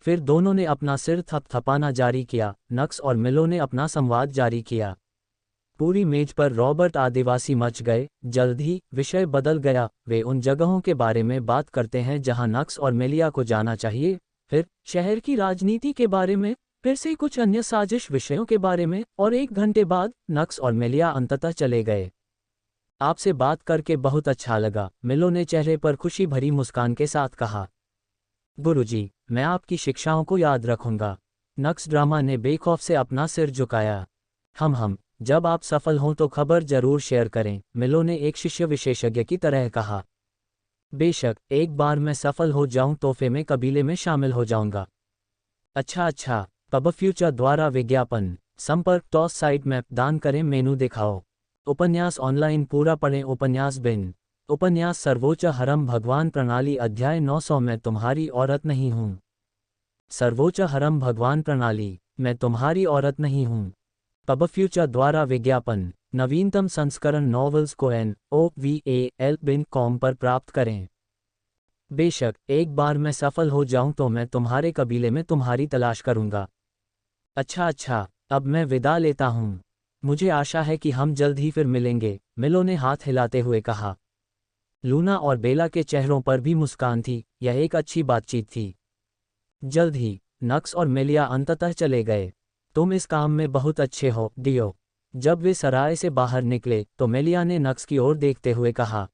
फिर दोनों ने अपना सिर थपथपाना जारी किया, नक्स और मिलो ने अपना संवाद जारी किया। पूरी मेज पर रॉबर्ट आदिवासी मच गए। जल्द ही विषय बदल गया। वे उन जगहों के बारे में बात करते हैं जहां नक्स और मेलिया को जाना चाहिए, फिर शहर की राजनीति के बारे में, फिर से कुछ अन्य साजिश विषयों के बारे में, और 1 घंटे बाद नक्स और मेलिया अंततः चले गए। आपसे बात करके बहुत अच्छा लगा, मिलो ने चेहरे पर खुशी भरी मुस्कान के साथ कहा। गुरुजी, मैं आपकी शिक्षाओं को याद रखूंगा। नक्स ड्रामा ने बेखौफ से अपना सिर झुकाया। हम जब आप सफल हों तो खबर जरूर शेयर करें, मिलो ने एक शिष्य विशेषज्ञ की तरह कहा। बेशक, एक बार मैं सफल हो जाऊं तो फिर मैं कबीले में शामिल हो जाऊंगा। अच्छा, फ्यूचर द्वारा विज्ञापन। संपर्क टॉस साइट मैप दान करें, मेनू दिखाओ। उपन्यास ऑनलाइन पूरा पढ़ें। उपन्यास बिन। उपन्यास सर्वोच्च हरम भगवान प्रणाली अध्याय 900। मैं तुम्हारी औरत नहीं हूँ। सर्वोच्च हरम भगवान प्रणाली। मैं तुम्हारी औरत नहीं हूँ। फ्यूचर द्वारा विज्ञापन। नवीनतम संस्करण नॉवेल्स को novel.com पर प्राप्त करें। बेशक, एक बार मैं सफल हो जाऊं तो मैं तुम्हारे कबीले में तुम्हारी तलाश करूंगा। अच्छा, अब मैं विदा लेता हूं। मुझे आशा है कि हम जल्द ही फिर मिलेंगे, मिलो ने हाथ हिलाते हुए कहा। लूना और बेला के चेहरों पर भी मुस्कान थी। यह एक अच्छी बातचीत थी। जल्द ही नक्स और मेलिया अंततः चले गए। तुम इस काम में बहुत अच्छे हो, डियो। जब वे सराय से बाहर निकले तो मेलिया ने नक्स की ओर देखते हुए कहा।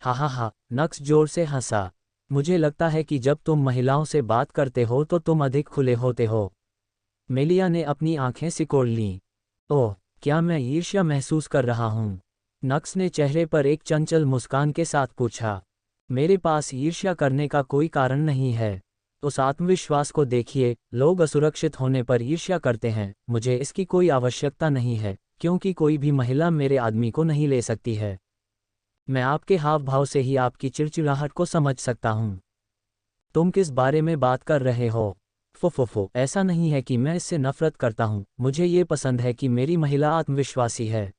हा, नक्स जोर से हंसा। मुझे लगता है कि जब तुम महिलाओं से बात करते हो तो तुम अधिक खुले होते हो। मेलिया ने अपनी आंखें सिकोड़ लीं। ओह, क्या मैं ईर्ष्या महसूस कर रहा हूँ? नक्स ने चेहरे पर एक चंचल मुस्कान के साथ पूछा। मेरे पास ईर्ष्या करने का कोई कारण नहीं है। उस आत्मविश्वास को देखिए, लोग असुरक्षित होने पर ईर्ष्या करते हैं, मुझे इसकी कोई आवश्यकता नहीं है, क्योंकि कोई भी महिला मेरे आदमी को नहीं ले सकती है। मैं आपके हाव भाव से ही आपकी चिड़चिड़ाहट को समझ सकता हूँ। तुम किस बारे में बात कर रहे हो? फुफुफु, ऐसा नहीं है कि मैं इससे नफरत करता हूँ, मुझे ये पसंद है कि मेरी महिला आत्मविश्वासी है।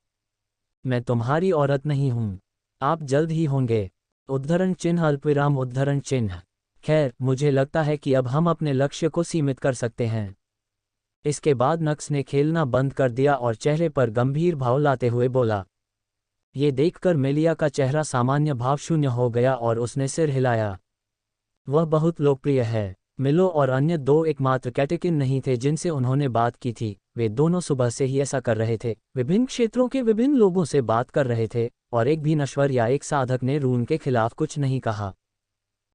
मैं तुम्हारी औरत नहीं हूँ। आप जल्द ही होंगे। उद्धरण चिन्ह अल्पविराम उद्धरण चिन्ह। खैर, मुझे लगता है कि अब हम अपने लक्ष्य को सीमित कर सकते हैं। इसके बाद नक्स ने खेलना बंद कर दिया और चेहरे पर गंभीर भाव लाते हुए बोला। ये देखकर मेलिया का चेहरा सामान्य भावशून्य हो गया और उसने सिर हिलाया। वह बहुत लोकप्रिय है। मिलो और अन्य दो एकमात्र कैटेकिन नहीं थे जिनसे उन्होंने बात की थी। वे दोनों सुबह से ही ऐसा कर रहे थे, विभिन्न क्षेत्रों के विभिन्न लोगों से बात कर रहे थे, और एक भी नश्वर या एक साधक ने रून के खिलाफ कुछ नहीं कहा।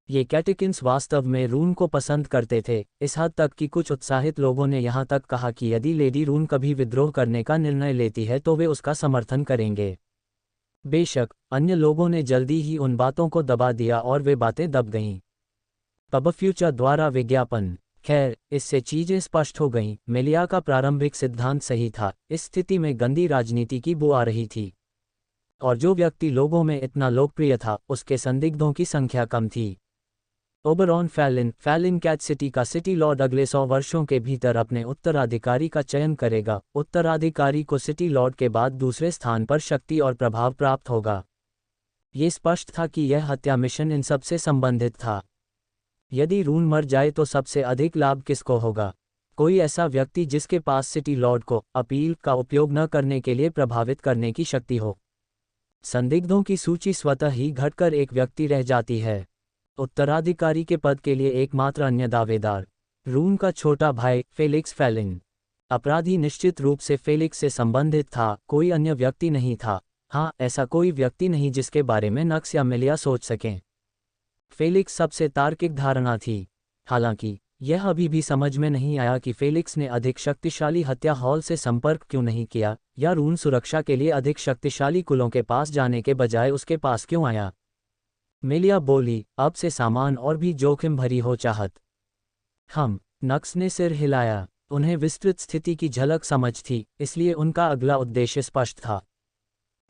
ये कैटेकिन्स वास्तव में रून को पसंद करते थे, इस हद तक कि कुछ उत्साहित लोगों ने यहाँ तक कहा कि यदि लेडी रून कभी विद्रोह करने का निर्णय लेती है तो वे उसका समर्थन करेंगे। बेशक, अन्य लोगों ने जल्दी ही उन बातों को दबा दिया और वे बातें दब गईं। पबफ्यूचर द्वारा विज्ञापन। खैर, इससे चीजें स्पष्ट हो गईं। मेलिया का प्रारंभिक सिद्धांत सही था। इस स्थिति में गंदी राजनीति की बू आ रही थी, और जो व्यक्ति लोगों में इतना लोकप्रिय था उसके संदिग्धों की संख्या कम थी। ओबरॉन फैलिन कैट सिटी का सिटी लॉर्ड अगले 100 वर्षों के भीतर अपने उत्तराधिकारी का चयन करेगा। उत्तराधिकारी को सिटी लॉर्ड के बाद दूसरे स्थान पर शक्ति और प्रभाव प्राप्त होगा। ये स्पष्ट था कि यह हत्या मिशन इन सब से संबंधित था। यदि रून मर जाए तो सबसे अधिक लाभ किसको होगा? कोई ऐसा व्यक्ति जिसके पास सिटी लॉर्ड को अपील का उपयोग न करने के लिए प्रभावित करने की शक्ति हो। संदिग्धों की सूची स्वतः ही घटकर एक व्यक्ति रह जाती है। उत्तराधिकारी के पद के लिए एकमात्र अन्य दावेदार रून का छोटा भाई फेलिक्स फैलिन। अपराधी निश्चित रूप से फेलिक्स से संबंधित था, कोई अन्य व्यक्ति नहीं था। हाँ, ऐसा कोई व्यक्ति नहीं जिसके बारे में नक्स या मेलिया सोच सकें। फेलिक्स सबसे तार्किक धारणा थी। हालांकि यह अभी भी समझ में नहीं आया कि फेलिक्स ने अधिक शक्तिशाली हत्या हॉल से संपर्क क्यों नहीं किया, या रून सुरक्षा के लिए अधिक शक्तिशाली कुलों के पास जाने के बजाय उसके पास क्यों आया। मेलिया बोली, अब से सामान और भी जोखिम भरी हो चाहत। नक्स ने सिर हिलाया। उन्हें विस्तृत स्थिति की झलक समझ थी, इसलिए उनका अगला उद्देश्य स्पष्ट था।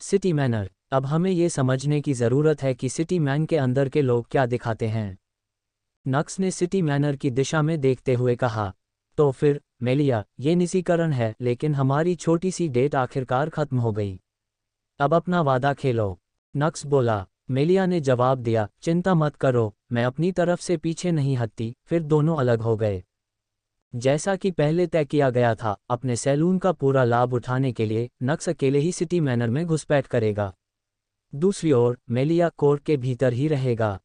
City manner. अब हमें ये समझने की ज़रूरत है कि सिटी मैन के अंदर के लोग क्या दिखाते हैं। नक्स ने सिटी मैनर की दिशा में देखते हुए कहा। तो फिर मेलिया, ये निजीकरण है, लेकिन हमारी छोटी सी डेट आखिरकार खत्म हो गई। अब अपना वादा खेलो। नक्स बोला। मेलिया ने जवाब दिया, चिंता मत करो, मैं अपनी तरफ से पीछे नहीं हटती। फिर दोनों अलग हो गए। जैसा कि पहले तय किया गया था, अपने सैलून का पूरा लाभ उठाने के लिए नक्स अकेले ही सिटी मैनर में घुसपैठ करेगा। दूसरी ओर मेलिया कोर्ट के भीतर ही रहेगा।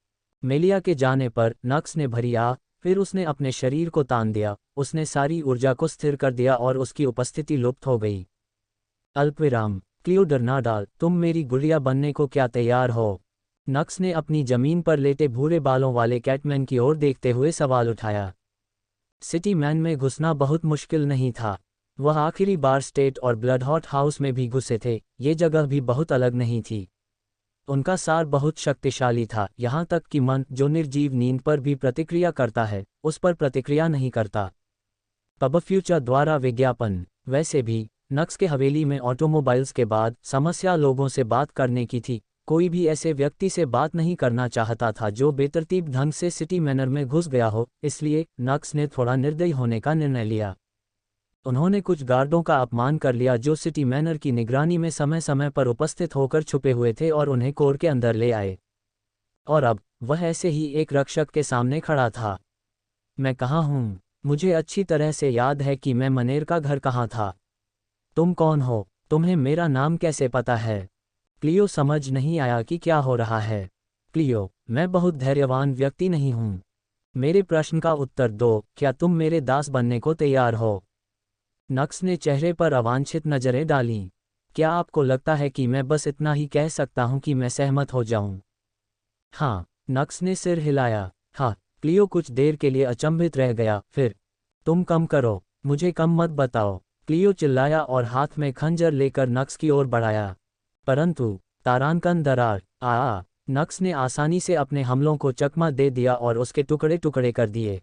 मेलिया के जाने पर नक्स ने भरी आह, फिर उसने अपने शरीर को तान दिया, उसने सारी ऊर्जा को स्थिर कर दिया और उसकी उपस्थिति लुप्त हो गई। अल्पविराम। क्लियो डर्नाडाल, तुम मेरी गुड़िया बनने को क्या तैयार हो? नक्स ने अपनी जमीन पर लेटे भूरे बालों वाले कैटमैन की ओर देखते हुए सवाल उठाया। सिटी मैन में घुसना बहुत मुश्किल नहीं था। वह आखिरी बार स्टेट और ब्लडहॉट हाउस में भी घुसे थे, ये जगह भी बहुत अलग नहीं थी। उनका सार बहुत शक्तिशाली था, यहाँ तक कि मन, जो निर्जीव नींद पर भी प्रतिक्रिया करता है, उस पर प्रतिक्रिया नहीं करता। पबफ्यूचर द्वारा विज्ञापन। वैसे भी नक्स के हवेली में ऑटोमोबाइल्स के बाद समस्या लोगों से बात करने की थी। कोई भी ऐसे व्यक्ति से बात नहीं करना चाहता था जो बेतरतीब ढंग से सिटी मैनर में घुस गया हो, इसलिए नक्स ने थोड़ा निर्दयी होने का निर्णय लिया। उन्होंने कुछ गार्डों का अपमान कर लिया जो सिटी मैनर की निगरानी में समय समय पर उपस्थित होकर छुपे हुए थे, और उन्हें कोर के अंदर ले आए। और अब वह ऐसे ही एक रक्षक के सामने खड़ा था। मैं कहाँ हूँ? मुझे अच्छी तरह से याद है कि मैं मनेर का घर कहाँ था। तुम कौन हो? तुम्हें मेरा नाम कैसे पता है? क्लियो समझ नहीं आया कि क्या हो रहा है। क्लियो, मैं बहुत धैर्यवान व्यक्ति नहीं हूँ। मेरे प्रश्न का उत्तर दो, क्या तुम मेरे दास बनने को तैयार हो? नक्स ने चेहरे पर अवांछित नजरें डालीं। क्या आपको लगता है कि मैं बस इतना ही कह सकता हूँ कि मैं सहमत हो जाऊँ? हाँ। नक्स ने सिर हिलाया। हाँ। क्लियो कुछ देर के लिए अचंभित रह गया, फिर, तुम कम करो, मुझे कम मत बताओ। क्लियो चिल्लाया और हाथ में खंजर लेकर नक्स की ओर बढ़ाया। परंतु तारांकन दरार। नक्स ने आसानी से अपने हमलों को चकमा दे दिया और उसके टुकड़े टुकड़े कर दिए।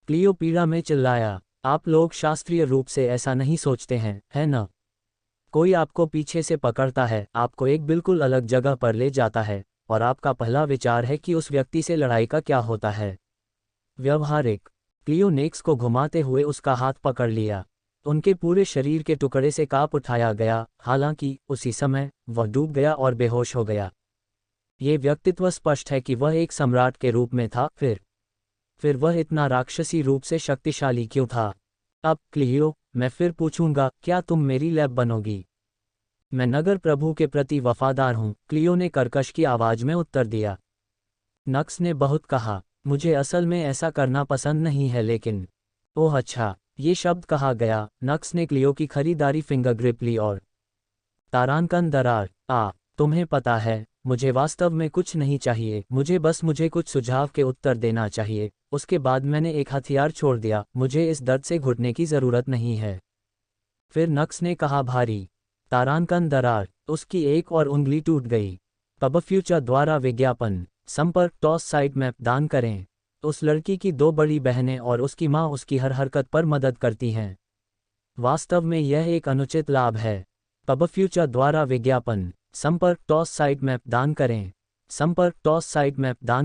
क्लियो पीड़ा में चिल्लाया, आप लोग शास्त्रीय रूप से ऐसा नहीं सोचते हैं, है न? कोई आपको पीछे से पकड़ता है, आपको एक बिल्कुल अलग जगह पर ले जाता है, और आपका पहला विचार है कि उस व्यक्ति से लड़ाई का क्या होता है। व्यवहारिक। क्लियो नेक्स को घुमाते हुए उसका हाथ पकड़ लिया। उनके पूरे शरीर के टुकड़े से कांप उठाया गया, हालांकि उसी समय वह डूब गया और बेहोश हो गया। ये व्यक्तित्व स्पष्ट है कि वह एक सम्राट के रूप में था, फिर वह इतना राक्षसी रूप से शक्तिशाली क्यों था? अब क्लियो, मैं फिर पूछूंगा, क्या तुम मेरी लैब बनोगी? मैं नगर प्रभु के प्रति वफादार हूं, क्लियो ने कर्कश की आवाज में उत्तर दिया। नक्स ने बहुत कहा, मुझे असल में ऐसा करना पसंद नहीं है, लेकिन ओह अच्छा, ये शब्द कहा गया। नक्स ने क्लियो की खरीदारी फिंगर ग्रिप ली और तारांकन दरार। तुम्हें पता है, मुझे वास्तव में कुछ नहीं चाहिए, मुझे कुछ सुझाव के उत्तर देना चाहिए। उसके बाद मैंने एक हथियार छोड़ दिया, मुझे इस दर्द से घुटने की ज़रूरत नहीं है। फिर नक्स ने कहा, भारी तारांकन दरार। उसकी एक और उंगली टूट गई। पबफ्यूचर द्वारा विज्ञापन। संपर्क टॉस साइट मैप दान करें। उस लड़की की 2 बड़ी बहनें और उसकी माँ उसकी हर हरकत पर मदद करती हैं। वास्तव में यह एक अनुचित लाभ है। पबफ्यूचर द्वारा विज्ञापन। संपर्क टॉस साइट मैप दान करें। संपर्क टॉस साइट मैप दान